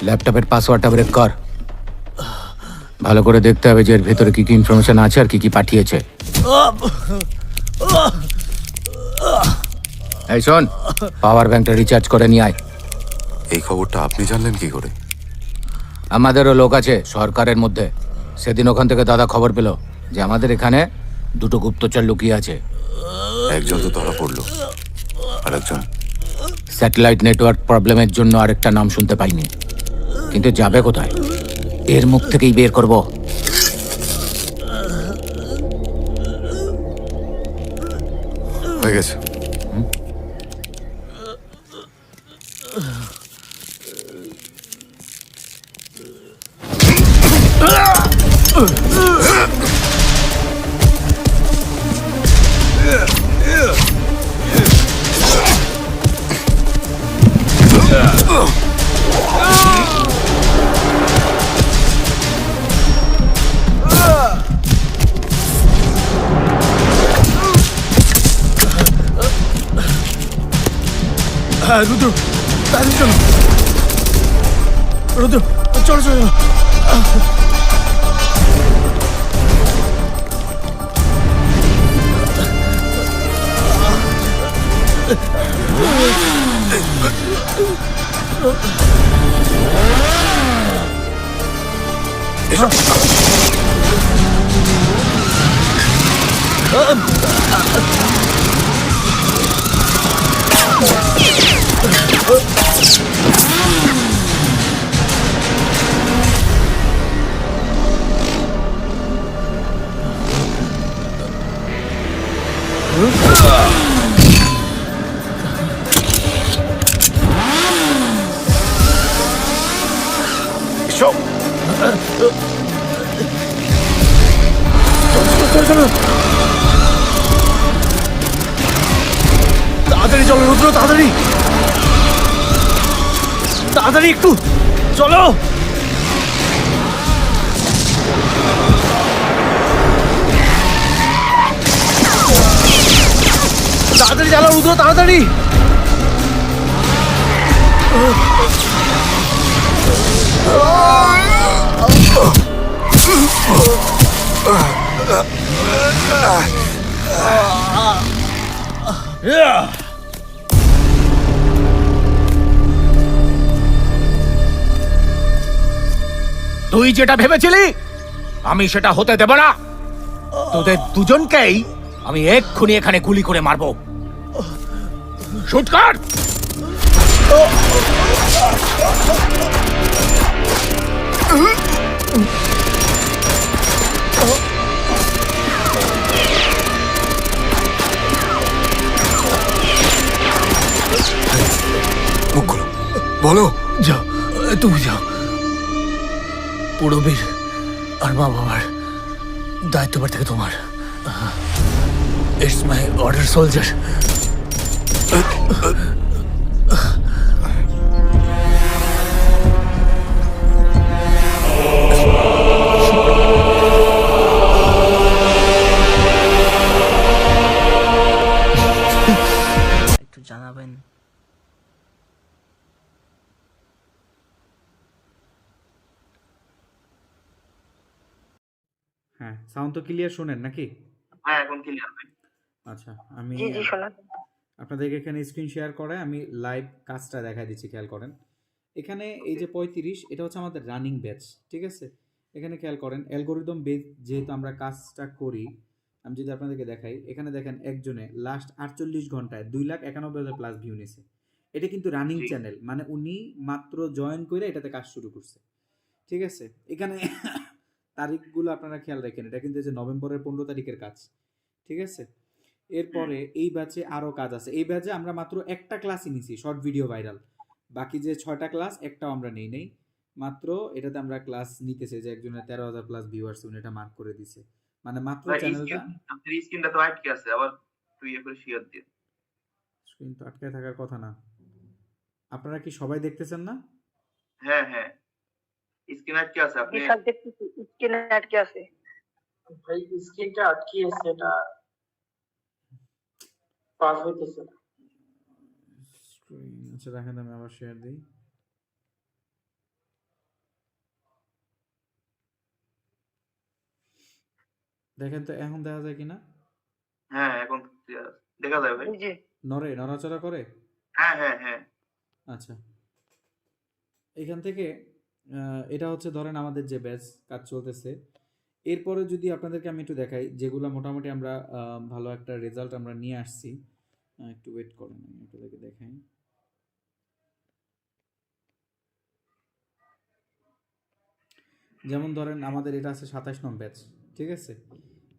ল্যাপটপের পাসওয়ার্ডটা ব্রেক কর। ভালো করে দেখতে হবে যে এর ভেতরে কি কি ইনফরমেশন আছে আর কি কি পাঠিয়েছে। এই শোন, পাওয়ার ব্যাংকটা রিচার্জ করে নিয়ে আয়। এই খবরটা আপনি জানলেন কি করে? আমাদেরও লোক আছে সরকারের মধ্যে। সেদিন ওখান থেকে দাদা খবর পেল যে আমাদের এখানে দুটো গুপ্তচর লুকিয়ে আছে। একজন তো ধরা পড়লো, আর একজন? স্যাটেলাইট নেটওয়ার্ক প্রবলেমের জন্য আরেকটা নাম শুনতে পাইনি, কিন্তু যাবে কোথায়? এর মুখ থেকেই বের করব। হয়ে গেছে। হ্যাঁ রুদ্র, তাড়াতাড়ি চলো। রুদ্র, চলো চলো। তাড়াতাড়ি চলো রুদ্র, তাড়াতাড়ি তাড়াতাড়ি একটু চলো। তাড়াতাড়ি চালাও রুদ্র, তাড়াতাড়ি। তুই যেটা ভেবেছিলি আমি সেটা হতে দেব না। তোদের দুজনকেই আমি এক্ষুনি এখানে গুলি করে মারবো। শুট কর। মুখ খোলো, বলো। যাও, তুমি যাও। পুরবীর আর মা বাবার দায়িত্ববার থেকে তোমার। It's my order soldier. একটু জানাবেন। হ্যাঁ, সাউন্ড তো ক্লিয়ার শোনেন নাকি? হ্যাঁ, এখন ক্লিয়ার। আচ্ছা, আমি জি জি শোনান। আপনাদেরকে এখানে স্ক্রিন শেয়ার করে আমি লাইভ কাজটা দেখা দিচ্ছি, খেয়াল করেন। এখানে এই যে 35 এটা হচ্ছে আমাদের রানিং ব্যাচ, ঠিক আছে। এখানে খেয়াল করেন অ্যালগোরিদম বেস যেহেতু আমরা কাজটা করি, আমি যদি আপনাদেরকে দেখাই, এখানে দেখেন একজনে লাস্ট 48 ঘন্টায় 2,91,000 প্লাস ভিউ নিয়েছে। এটা কিন্তু রানিং চ্যানেল, মানে উনি মাত্র জয়েন করে এটাতে কাজ শুরু করছে, ঠিক আছে। এখানে তারিখগুলো আপনারা খেয়াল রাখেন, এটা কিন্তু যে নভেম্বরের 15 তারিখের কাজ, ঠিক আছে। এরপরে এই ব্যাচে আরও কাজ আছে। এই ব্যাচে আমরা মাত্র একটা ক্লাসই নিছি, শর্ট ভিডিও ভাইরাল। বাকি যে 6টা ক্লাস একটাও আমরা নেই মাত্র এটাতে আমরা ক্লাস নিতেছে যে একজনের 13,000 প্লাস ভিউয়ার্স উনি এটা মার্ক করে দিছে, মানে মাত্র চ্যানেলটা। স্ক্রিনটা তো আটকে আছে, আবার তুই একটু শেয়ার দে। স্ক্রিন তো আটকে থাকার কথা না, আপনারা কি সবাই দেখতেছেন না? হ্যাঁ হ্যাঁ, স্ক্রিন আটকে আছে, আপনি স্ক্রিন আটকে আছে ভাই, স্ক্রিনটা আটকে আছে, এটা পাস হইতেছে না। স্ক্রিন আচ্ছা দেখেন, আমি আবার শেয়ার দিই। দেখেন তো এখন দেখা যায় কিনা? হ্যাঁ এখন দেখা যায় ভাই। নড়াচড়া করে? হ্যাঁ হ্যাঁ হ্যাঁ। আচ্ছা, এখান থেকে এটা হচ্ছে ধরেন আমাদের যে ব্যাচ কাজ চলতেছে। এরপরে যদি আপনাদেরকে আমি একটু দেখাই যেগুলো মোটামুটি আমরা ভালো একটা রেজাল্ট আমরা নিয়ে আসছি, একটু ওয়েট করেন আমি আপনাদেরকে দেখাই। যেমন ধরেন আমাদের এটা আছে 27 নং ব্যাচ, ঠিক আছে।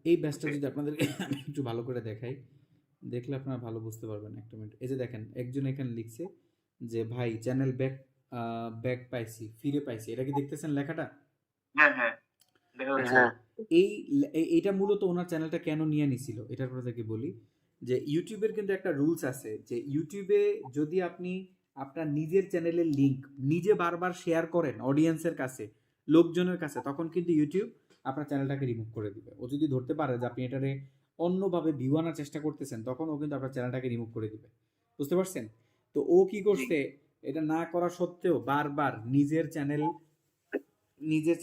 এই ব্যাচটা যদি আপনাদেরকে আমি একটু ভালো করে দেখাই, দেখলে আপনারা ভালো বুঝতে পারবেন। একটা মিনিট, এই যে দেখেন একজন এখানে লিখছে যে ভাই চ্যানেল ব্যাক পাইছি, ফিরে পাইছি। এটা কি দেখতেছেন লেখাটা? হ্যাঁ হ্যাঁ দেখা যাচ্ছে। এইটা মূলত ওনার চ্যানেলটা কেন নিয়ে নিছিল এটার কথা থেকে বলি, যে ইউটিউবের কিন্তু একটা রুলস আছে যে ইউটিউবে যদি আপনি আপনার নিজের চ্যানেলের লিংক নিজে বারবার শেয়ার করেন অডিয়েন্সের কাছে, লোকজনের কাছে, তখন কিন্তু ইউটিউব আপনার চ্যানেলটাকে রিমুভ করে দিবে। ও যদি ধরতে পারে যে আপনি এটারে অন্যভাবে ভিউ আনার চেষ্টা করতেছেন, তখন ও কিন্তু আপনার চ্যানেলটাকে রিমুভ করে দিবে, বুঝতে পারছেন? তো ও কি করছে, এটা না করা সত্ত্বেও বারবার নিজের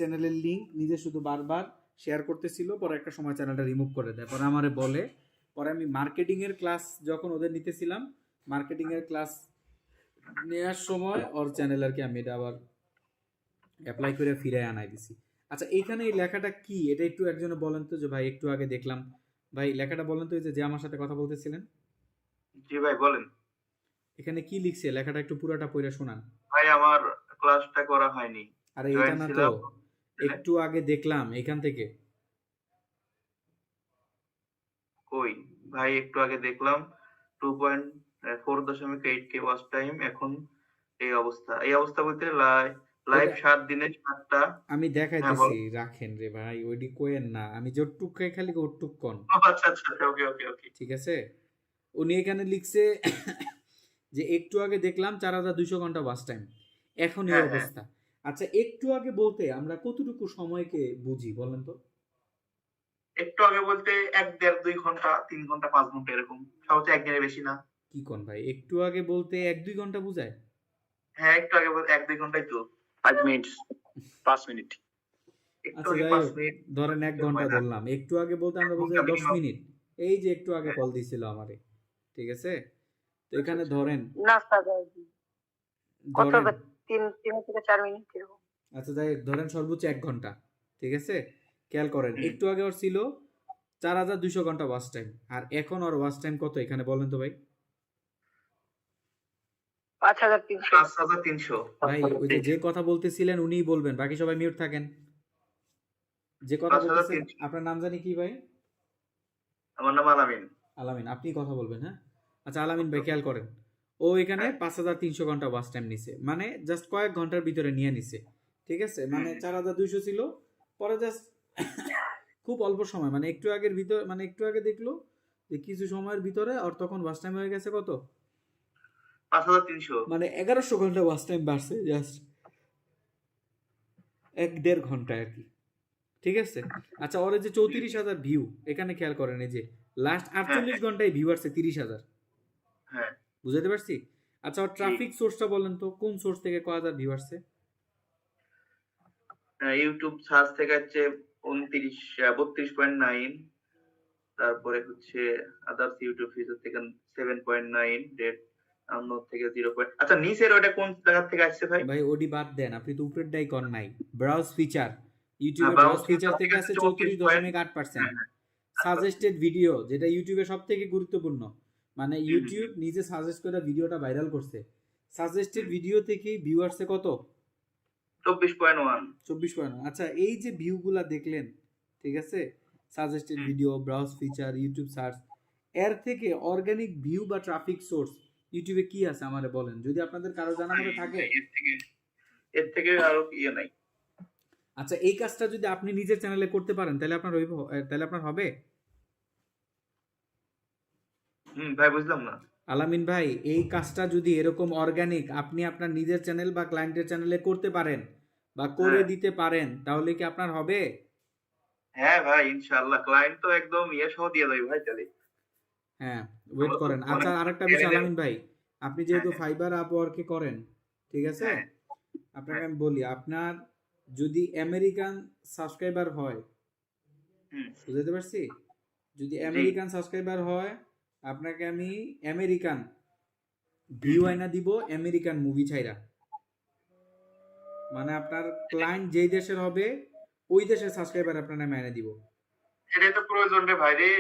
চ্যানেলের লিংক নিজে শুধু বারবার শেয়ার করতেছিল, পরে একটা সময় চ্যানেলটা রিমুভ করে দেয়। পরে আমারে বলে, পরে আমি মার্কেটিংয়ের ক্লাস যখন ওদের নিতেছিলাম, মার্কেটিংয়ের ক্লাস নেওয়ার সময় ওর চ্যানেল আর কি আমি এটা আবার অ্যাপ্লাই করে ফিরে আনাই দিছি। আচ্ছা, এইখানে এই লেখাটা কি এটা একটু একজনে বলেন তো, যে ভাই একটু আগে দেখলাম, ভাই লেখাটা বলেন তো, যে আমার সাথে কথা বলতেছিলেন। জি ভাই বলেন। এখানে কি লিখছে লেখাটা একটু পুরাটা পড়ে শোনান। ভাই আমার ক্লাসটা করা হয়নি। আরে এটা না তো, একটু আগে দেখলাম এখান থেকে। কই ভাই, একটু আগে দেখলাম 2.4.8K ওয়াচ টাইম, এখন এই অবস্থা বলতে লাইভ 7 দিনে 7টা। আমি দেখাইতেছি, রাখেন রে ভাই, ওইডি কোয়েন না, আমি যতটুক খালি ওটুক কোন। আচ্ছা আচ্ছা ওকে ওকে ওকে ঠিক আছে। উনি এখানে লিখছে যে একটু আগে দেখলাম 4,200 ঘন্টা ওয়াচ টাইম, এখন এই অবস্থা। আচ্ছা, একটু আগে বলতে আমরা কতটুকু সময়কে বুঝি বলেন তো? একটু আগে বলতে 1-1.5-2 ঘন্টা, 3 ঘন্টা, 5 ঘন্টা এরকম, সবচেয়ে একদিনের বেশি না। কি কোন ভাই, একটু আগে বলতে 1-2 ঘন্টা বুঝায়? হ্যাঁ একটু আগে বলতে 1-2 ঘন্টাই তো, 5 মিনিট 5 মিনিট। আচ্ছা যাই হোক, ধরেন 1 ঘন্টা ধরলাম। একটু আগে বলতে আমরা বুঝাই 10 মিনিট। এই যে একটু আগে কল দিছিল আমারে, ঠিক আছে। তো এখানে ধরেন কত 3 থেকে 4 মিনিট এরকম। আচ্ছা যাই হোক, ধরেন সর্বোচ্চ 1 ঘন্টা, ঠিক আছে। খেয়াল করেন একটু আগে ওর ছিল 4,200 ঘন্টা ওয়াচ টাইম, আর এখন ওর ওয়াচ টাইম কত এখানে বলেন তো ভাই? 5,300। ভাই ওই যে কথা বলতেছিলেন উনিই বলবেন, বাকি সবাই মিউট থাকেন। যে কথা বলতেছেন, আপনার নাম জানি কি ভাই? আমার নাম আলামিন। আলামিন, আপনি কথা বলবেন। হ্যাঁ আচ্ছা আলামিন ভাই, খেয়াল করেন ও এখানে 5,300 ঘন্টা ওয়াচ টাইম নিছে, মানে জাস্ট কয়েক ঘন্টার ভিতরে নিয়ে নিছে, ঠিক আছে। মানে 4,200 ছিল, পরে জাস্ট খুব অল্প সময়, মানে একটু আগের ভিতর, মানে একটু আগে দেখলো যে কিছু সময়ের ভিতরে আর তখন ওয়াচ টাইম হয়ে গেছে কত, 5,300, মানে 1,100 ঘন্টা ওয়াচ টাইম বাড়ছে, জাস্ট 1-1.5 ঘন্টা আর কি, ঠিক আছে। আচ্ছা, ওর যে 34,000 ভিউ এখানে খেয়াল করেন, এই যে লাস্ট 48 ঘন্টায় ভিউ আসছে 30,000। হ্যাঁ বুঝাতে পারছি? আচ্ছা, ওর ট্রাফিক সোর্সটা বলেন তো, কোন সোর্স থেকে কয় হাজার ভিউ আসছে? ইউটিউব সার্চ থেকে হচ্ছে 32.9, তারপরে হচ্ছে আদার্স ইউটিউব ফিচার থেকে 7.9, রেট ডাউনলোড থেকে 0. আচ্ছা নিচের ওটা কোন জায়গা থেকে আসছে ভাই? ভাই ওডি বাদ দেন, আপনি তো উপরেরটাই কর নাই। ব্রাউজ ফিচার, ইউটিউবে browse ব্রাউজ ফিচার feature থেকে থেকে আছে 34.8%। 34.8%। সাজেস্টেড ভিডিও, যেটা ইউটিউবে সব থেকে গুরুত্বপূর্ণ, মানে ইউটিউব নিজে সাজেস্ট করে ভিডিওটা ভাইরাল করছে। সাজেস্টেড ভিডিও থেকে ভিউ আসছে কত? 24.1। 24.1। আচ্ছা এই যে ভিউগুলা দেখলেন, ঠিক আছে, suggested video, browse feature, YouTube search, এর থেকে অর্গানিক ভিউ বা ট্রাফিক সোর্স ইউটিউবে কি আছে আমারে বলেন, যদি আপনাদের কারো জানা মতো থাকে। এর থেকে আরো ইয়ে নাই। আচ্ছা এই কাজটা যদি আপনি নিজের চ্যানেলে করতে পারেন তাহলে আপনার হবে। ভাই বুঝলাম না। আলামিন ভাই, এই কাজটা যদি এরকম অর্গানিক আপনি আপনার নিজের চ্যানেল বা ক্লায়েন্টের চ্যানেলে করতে পারেন বা করে দিতে পারেন, তাহলে কি আপনার হবে? হ্যাঁ ভাই ইনশাআল্লাহ, ক্লায়েন্ট তো একদম ইয়ে সহ দিয়ে দেবে ভাই তাহলে। হ্যাঁ ওয়েট করেন। আচ্ছা আরেকটা বিষয় আলামিন ভাই, আপনি যেহেতু ফাইবার আপওয়ার্কে করেন, ঠিক আছে, আপনাকে আমি বলি, আপনার যদি আমেরিকান সাবস্ক্রাইবার হয়, বুঝতে পারছি, যদি আমেরিকান সাবস্ক্রাইবার হয় আপনাকে আমি আমেরিকান ভিউ আইনা দিব, আমেরিকান মুভি ছাইরা, মানে আপনার ক্লায়েন্ট যেই দেশের হবে ওই দেশের সাবস্ক্রাইবার আপনার নামে এনে দিব। এটাই তো প্রয়োজন রে ভাই রে।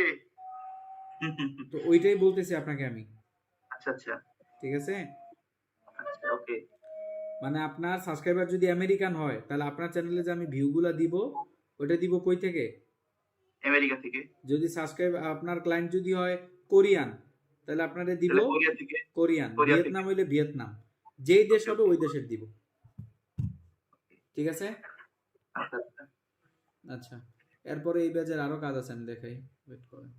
তো ওইটাই বলতেছি আপনাকে আমি। আচ্ছা আচ্ছা ঠিক আছে, আচ্ছা ওকে। মানে আপনার সাবস্ক্রাইবার যদি আমেরিকান হয় তাহলে আপনার চ্যানেলে যে আমি ভিউগুলা দিব ওটা দিব কই থেকে? আমেরিকা থেকে। যদি সাবস্ক্রাইব আপনার ক্লায়েন্ট যদি হয় কোরিয়ান তাহলে আপনারে দিব কোরিয়া থেকে। কোরিয়ান, ভিয়েতনাম হইলে ভিয়েতনাম, যেই দেশ হবে ওই দেশের দিব। ঠিক আছে, আচ্ছা আচ্ছা এরপরে এই ব্যাচের আরো কাজ আছে, আমি দেখাই, ওয়েট করেন।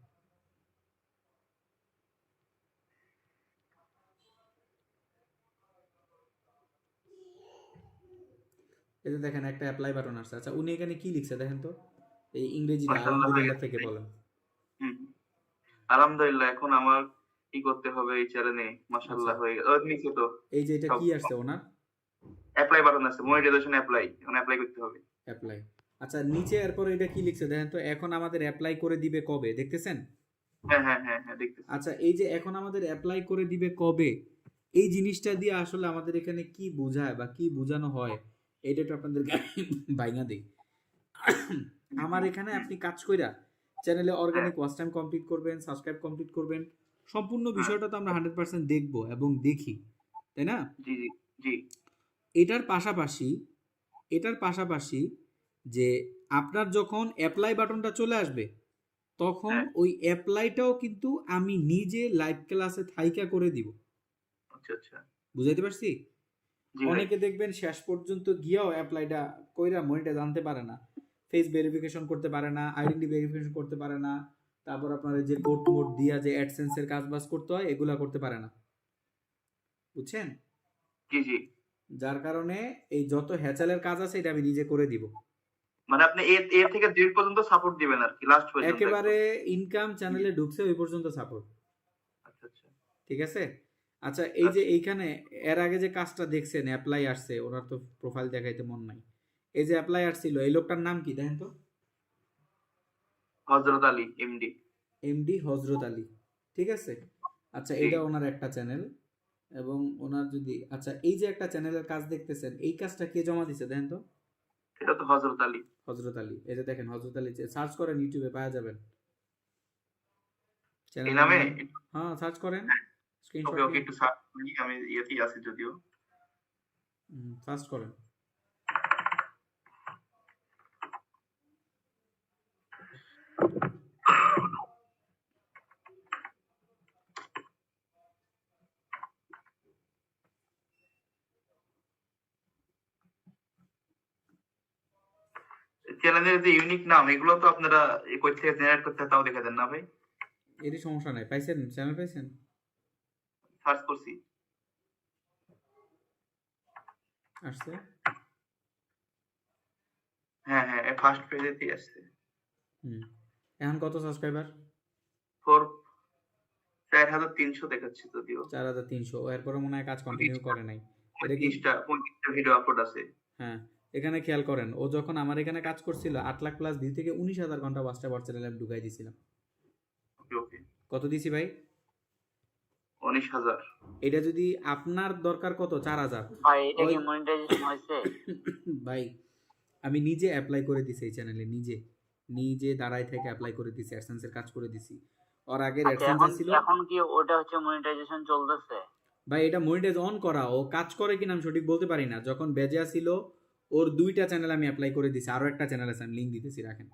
এই যে দেখেন একটা অ্যাপ্লাই বাটন আসছে। আচ্ছা উনি এখানে কি লিখছে দেখেন তো, এই ইংরেজিতে আলহামদুলিল্লাহ থেকে বলেন। আলহামদুলিল্লাহ, এখন আমার কি করতে হবে এই চ্যানেলে? মাশাআল্লাহ হয়ে গেল। ওই নিচে তো এই যে এটা কি আসছে ওনার অ্যাপ্লাই বাটন আছে, মনিটাইজেশন অ্যাপ্লাই, এখন অ্যাপ্লাই করতে হবে। অ্যাপ্লাই। আচ্ছা নিচে এরপর এটা কি লিখছে দেখেন তো, এখন আমাদের অ্যাপ্লাই করে দিবে কবে, দেখতেছেন? হ্যাঁ হ্যাঁ হ্যাঁ হ্যাঁ দেখতেছি। আচ্ছা এই যে এখন আমাদের অ্যাপ্লাই করে দিবে কবে, এই জিনিসটা দিয়ে আসলে আমাদের এখানে কি বোঝায় বা কি বোঝানো হয় এটা একটু আপনাদেরকে বাইঙা দেই। আমার এখানে আপনি কাজ কইরা চ্যানেলে অর্গানিক ওয়াচ টাইম কমপ্লিট করবেন, সাবস্ক্রাইব কমপ্লিট করবেন, সম্পূর্ণ বিষয়টা তো আমরা 100% দেখব এবং দেখি, তাই না? জি জি জি। এটার পাশাপাশি যে আপনার যখন অ্যাপ্লাই বাটনটা চলে আসবে তখন ওই অ্যাপ্লাইটাও কিন্তু আমি নিজে লাইভ ক্লাসে থাইকা করে দিব। আচ্ছা আচ্ছা বুঝাইতে পারছি? অনেকে দেখবেন শেষ পর্যন্ত গিয়েও অ্যাপ্লাইটা কইরা মনিটা জানতে পারে না, ফেস ভেরিফিকেশন করতে পারে না, আইডেন্টি ভেরিফিকেশন করতে পারে না, তারপর আপনার যে কোড মোড দিয়া যে অ্যাডসেন্সের কাজ বাজ করতে হয় এগুলা করতে পারে না, বুঝছেন? জি জি। যার কারণে এই যত হ্যাচালের কাজ আছে এটা আমি নিজে করে দিব। মানে আপনি এর থেকে জেড পর্যন্ত সাপোর্ট দিবেন আর কি, লাস্ট পর্যন্ত একেবারে ইনকাম চ্যানেলে ঢুকছে ওই পর্যন্ত সাপোর্ট। আচ্ছা আচ্ছা ঠিক আছে। আচ্ছা এই যে এইখানে এর আগে যে কাজটা দেখছেন অ্যাপ্লাই আসছে, ওনার তো প্রোফাইল দেখাইতে মন নাই, এই যে অ্যাপ্লাই আসছিল এই লোকটার নাম কি দেখেন তো? হযরত আলী এমডি। এমডি হযরত আলী, ঠিক আছে। আচ্ছা এটা ওনার একটা চ্যানেল এবং ওনার যদি, আচ্ছা এই যে একটা চ্যানেলের কাজ দেখতেছেন এই কাজটা কে জমা দিছে দেখেন তো? এটা তো হযরত আলী। হযরত আলী, এই যে দেখেন হযরত আলী, সার্চ করেন ইউটিউবে পাওয়া যাবেন এই নামে। হ্যাঁ সার্চ করেন, স্ক্রিনশট ওকে ওকে একটু সার্চ করি, আমি ইয়েতেই আছি যদিও। সার্চ করেন। চ্যানেলের যে ইউনিক নাম এগুলো তো আপনারা কই থেকে জেনারেট করতে তাও দেখা দেন না ভাই? এরই সমস্যা নাই, পাইছেন চ্যানেল পাইছেন? সার্চ করছি আসছে। হ্যাঁ হ্যাঁ ফার্স্ট পেজেতেই আসছে। এখন কত সাবস্ক্রাইবার? 4300 দেখাচ্ছে যদিও। 4300, এরপরে মনে হয় কাজ কন্টিনিউ করে নাই। এটা কি 25টা ভিডিও আপলোড আছে। হ্যাঁ এখানে খেয়াল করেন, ও যখন আমার এখানে কাজ করছিল 8 লাখ প্লাস ভিউ থেকে 19,000 ঘন্টা ওয়াচ টাইম চ্যানেলে আমি ঢুকাই দিয়েছিলাম। কত দিছি ভাই? 19,000। এটা যদি আপনার দরকার কত 4,000 ভাই এটা কি মনিটাইজেশন হয়েছে? ভাই আমি নিজে অ্যাপ্লাই করে দিছি এই চ্যানেলে, নিজে দাঁড়ায় থেকে অ্যাপ্লাই করে দিছি, অ্যাডসেন্সের কাজ করে দিছি। ওর আগের আচ্ছা, অ্যাডসেন্স এখন ছিল এখন কি ওটা হচ্ছে মনিটাইজেশন চলতেছে? ভাই, এটা মনিটাইজ অন করা, ও কাজ করে কিনা আমি সঠিক বলতে পারি না। যখন বেজা ছিল ওর 2টা চ্যানেল আমি অ্যাপ্লাই করে দিছি, আরো একটা চ্যানেল আছে আমি লিংক দিতেছি, রাখেন।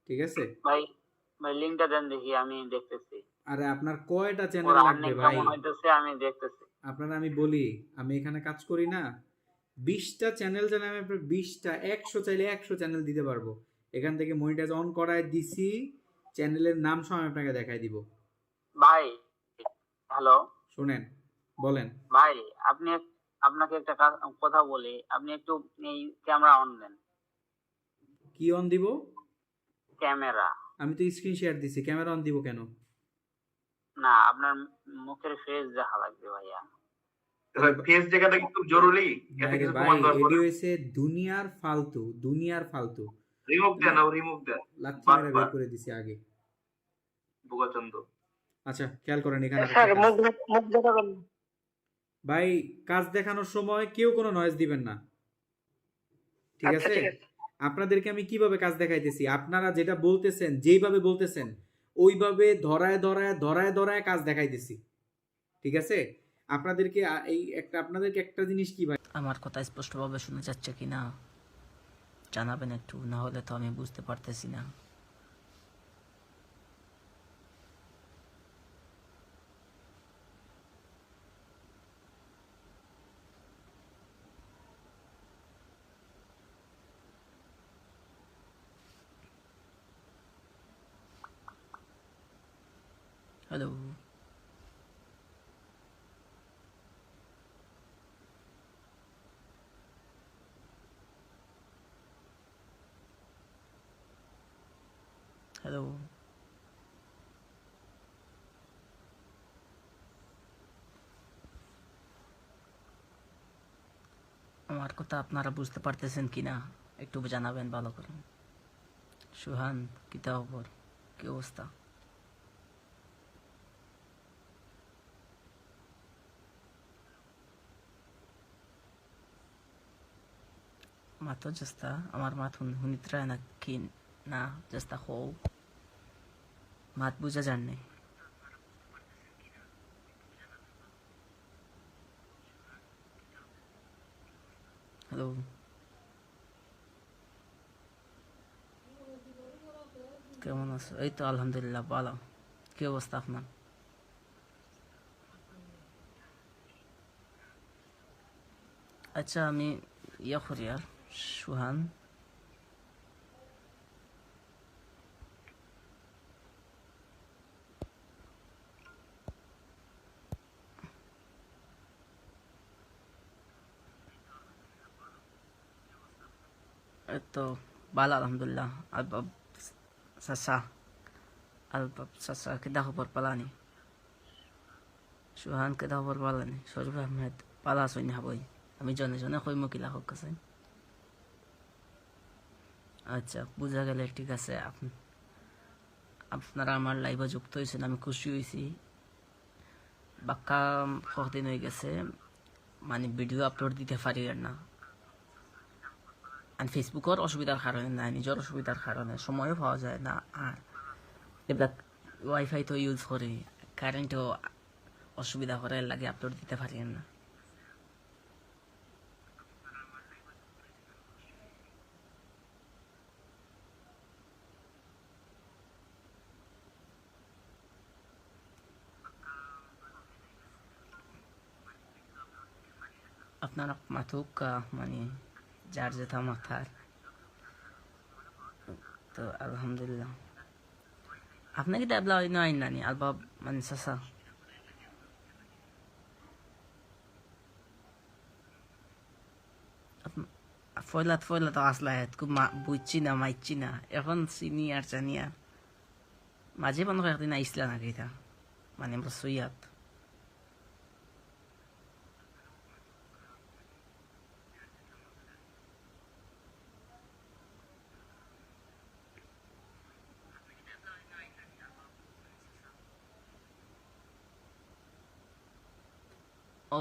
ঠিক আছে ভাই লিংকটা দেন দেখি, আমি দেখতেছি। আরে আপনার কয়টা ওর চ্যানেল লাগবে আর্নিং ভাই? কেমন হইতেছে আমি দেখতেছি। আপনারা আমি বলি, আমি এখানে কাজ করি না, 20টা চ্যানেল জানি আমি, আপনার 20টা 100 চাইলে 100 চ্যানেল দিতে পারবো। এখান থেকে মনিটাইজ অন করায় দিছি, চ্যানেলের নাম সহ আমি আপনাকে দেখাই দিব। ভাই হ্যালো, শুনেন, বলেন। ভাই আপনাকে একটা কথা বলি, আপনি একটু এই ক্যামেরা অন দেন। কি অন দিব? ক্যামেরা। আমি তো স্ক্রিন শেয়ার দিছি, ক্যামেরা অন দিব কেন? না, আপনার মুখের ফেস দেখা লাগবে ভাইয়া। ফেস দেখাটা কি খুব জরুরি? এতে কিছু ভাই প্রমাণ দরকার। এডি হইছে দুনিয়ার ফালতু। রিমুভ দেন, রিমুভ দেন। লাথি মেরে বের করে দিছি আগে। বোকাচন্দ। আচ্ছা খেয়াল করেন এখানে স্যার মুখ দেখাবেন। ভাই কাজ দেখানোর সময় কেউ কোনো নয়েজ দিবেন না, ঠিক আছে? আপনাদেরকে আমি কিভাবে কাজ দেখাইতেছি, আপনারা যেটা বলতেছেন, যেইভাবে বলতেছেন ওইভাবে ধরায় কাজ দেখাইতেছি, ঠিক আছে? আপনাদেরকে একটা জিনিস কি ভাই, আমার কথা স্পষ্টভাবে শোনা যাচ্ছে কি না জানাবেন একটু, না হলে তো আমি বুঝতে পারতেছি না। হ্যালো, হ্যালো, আমার কথা আপনারা বুঝতে পারতেছেন কিনা একটু জানাবেন ভালো করে। সুহান, কি খবর, কি অবস্থা? Mato jasta, amar mat hunitra na kin na jasta ho mat বুঝা যান নাই। হ্যালো, কেমন আছো? এই তো আলহামদুলিল্লাহ ভালো। কি অবস্থা আপনার? আচ্ছা আমি ইয়া করি আর সুহান, এই তো ভালো আলহামদুলিল্লাহ। আলবাব সাসা কেদা খবর পালানি? সুহান কেদা খবর পালানি? শরীফ আহমেদ পালা আসই না বই, আমি জনে জনে কই মকিলা হোক আছে। আচ্ছা বুঝা গেলে, ঠিক আছে। আপনারা আমার লাইভে যুক্ত হয়েছেন, আমি খুশি হয়েছি। বাক্কা কদিন হয়ে গেছে মানে ভিডিও আপলোড দিতে পারি না, আর ফেসবুকের অসুবিধার কারণে না, নিজের অসুবিধার কারণে সময়ও পাওয়া যায় না। আর এবার ওয়াইফাই তো ইউজ করি, কারেন্টও অসুবিধা করে, লাগে আপলোড দিতে পারি না। আপনার মাথুক মানে যার যেটা মাথার, তো আলহামদুলিল্লাহ। আপনাকে ডাবলা আইন নানি আলবাব মানে সাসা ফয়লাত আসলা খুব বুঝছি না, মাইছি না, এখন চিনি আর জানি আর মাঝে মনে হয় একদিন আইসলা নাকি এটা মানে আমরা সৈয়াদ। ও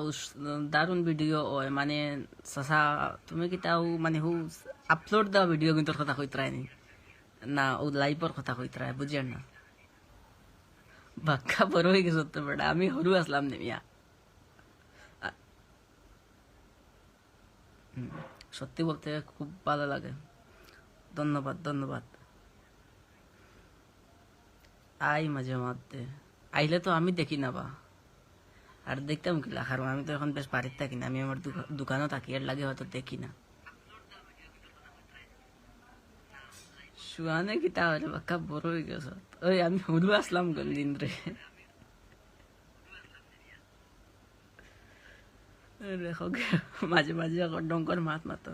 দারুণ ভিডিও ওই মানে চাচা তুমি কি তাও মানে হু আপলোড দেওয়া ভিডিও কিন্তু কথা কইতরাই নি না ও লাইভর কথা কইতরাই বুঝেন না বাক্কা বড় হয়ে গেছো তো বেটা আমি হরু আসলাম নে মিয়া সত্যি বলতে খুব ভালো লাগে ধন্যবাদ ধন্যবাদ আই মাঝে মধ্যে আইলে তো আমি দেখি না বা আর দেখতাম কি কারণ আমি তো এখন বেশ বাড়িতে থাকি না আমি আমার দোকানও থাকি এর লাগে হয়তো দেখি না শুয়ানে কি তাহলে বাক্কা বড় হয়ে গেছ ওই আমি হুলু আসলাম কোন দিন রে দেখো মাঝে মাঝে ডঙ্কর মাত মাতো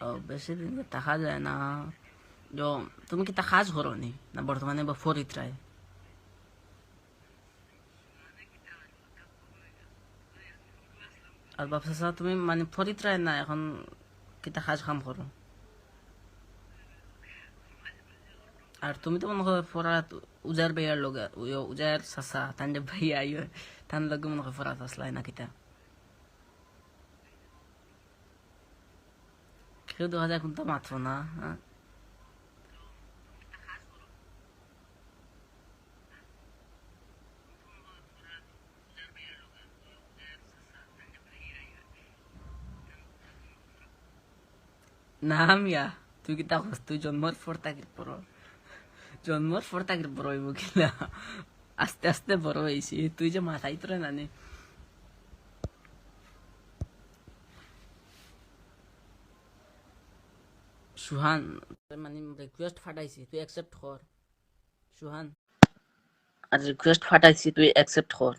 ও বেশি দিন থাকা যায় না তুমি কি তা কাজ করো নি না বর্তমানে বা ফরিত্রায় আর বাপসা তুমি মানে ফরিত্রায় না এখন কিতা কাজ কাম করো আর তুমি তো মনে হয় ফরাত উজার ভাইয়ার লগে উজার চাচা তান যে ভাইয়া আইয় তান লগে মনে হয় ফরাত আসলাই না কিতা কেউ দেখা যায় কিন্তু মাত্র না না মিয়া তুই কি তা তুই জন্মর পর তাকির বড় হইব কিনা আস্তে আস্তে বড় হয়েছি তুই যে মাথায় তোরে নানি সুহান মানে রিকোয়েস্ট ফাটাইছি তুই অ্যাকসেপ্ট কর সুহান আর রিকোয়েস্ট ফাটাইছি তুই অ্যাকসেপ্ট কর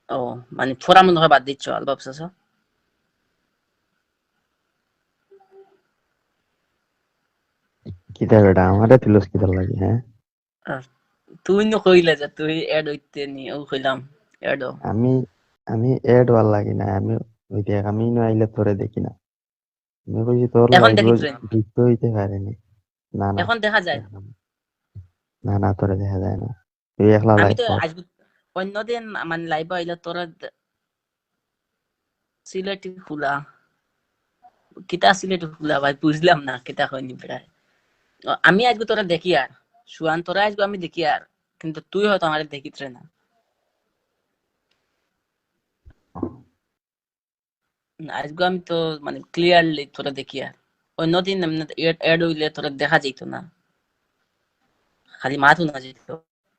ও মানে ফোরা মনে হয় বাদ দিচ্ছ আলবাবসাস কিতা বেটা আমারে তুলস কিতা লাগে হ্যাঁ তুই ন কইলে যে তুই এড হইতে নি ও কইলাম এড আমি আমি এড ওয়াল লাগি না আমি ওই দেখ আমি না আইলে তোরে দেখি না আমি কইছি তোর এখন লাইভ দেখি দিতে হইতে পারেনি না না এখন দেখা যায় না না তোরে দেখা যায় না তুই একলা আমি লাইভ তো কর অন্যদিন মানে লাইভ আইলে তোরা সিলেটি খুলা কিতা সিলেটি খুলা ভাই বুঝলাম না কিতা হয়নি প্রায় আমি আজকে তোরা দেখি আর সুয়ান তোরা আজকে আমি দেখি আর কিন্তু তুই হয়তো আমার দেখিত্রে না আজকে আমি তো মানে ক্লিয়ারলি তোরা দেখি আর অন্যদিন এড হইলে তোরা দেখা যেত না খালি মাথু না যেত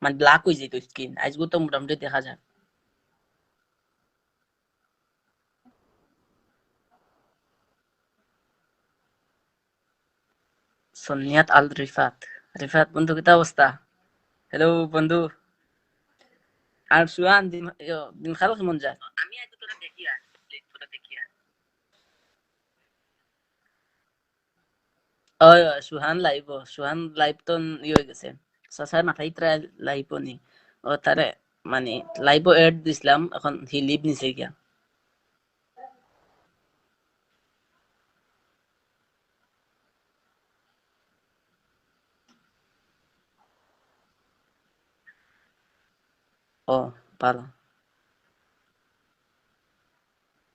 মানে ব্ল্যাক হয়ে যেত স্কিন আজকে তো মোটামুটি দেখা যায় সোনিয়াত আল রিফাত রিফাত বন্ধু কিতা অবস্থা হ্যালো বন্ধু আর সুহান দিন খারাপ কেমন যায় আমি আজকে তোরা দেখি আর ওই সুহান লাইভ তো হয়ে গেছে সাসার মাথায় প্রায় লাইভ নি ও তারে মানে লাইভ এড দিছিলাম এখন হি লিভ নিছে গিয়া ও ভালো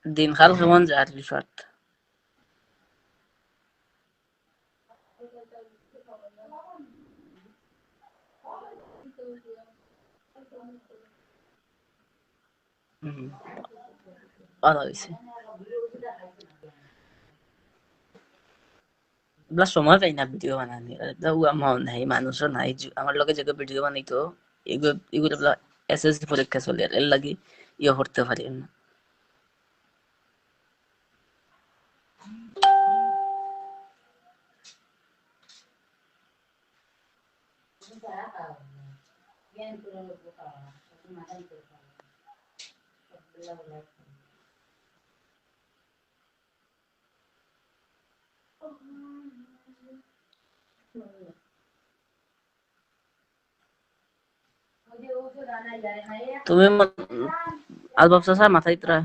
দিন খারাপ কেমন যায় রিফাত ভালো হয়েছে সময় পাই না ভিডিও বানানি আমার নাই মানুষও নাই আমার লগে যে ভিডিও বানাইতো এগুলো এসএসসি পরীক্ষা চলে এর লাগি ইয়ে করতে পারি না তুমি আলবাব চাচা মাথায় ইতরা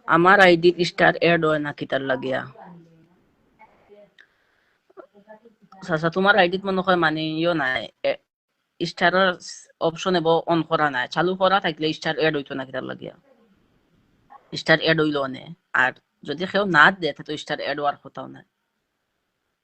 আমার আইডি স্টার এড হয় না কিতার লাগিয়া চাচা তোমার আইডিত মনে হয় মানে ইয়ে নাই স্টারের অপশন এব অন করা নাই চালু করা থাকলে স্টার এড হইতো না কিতার লাগিয়া স্টার এড হইল নে আর যদি কেউ না দে তো স্টার এড হওয়ার কথাও নাই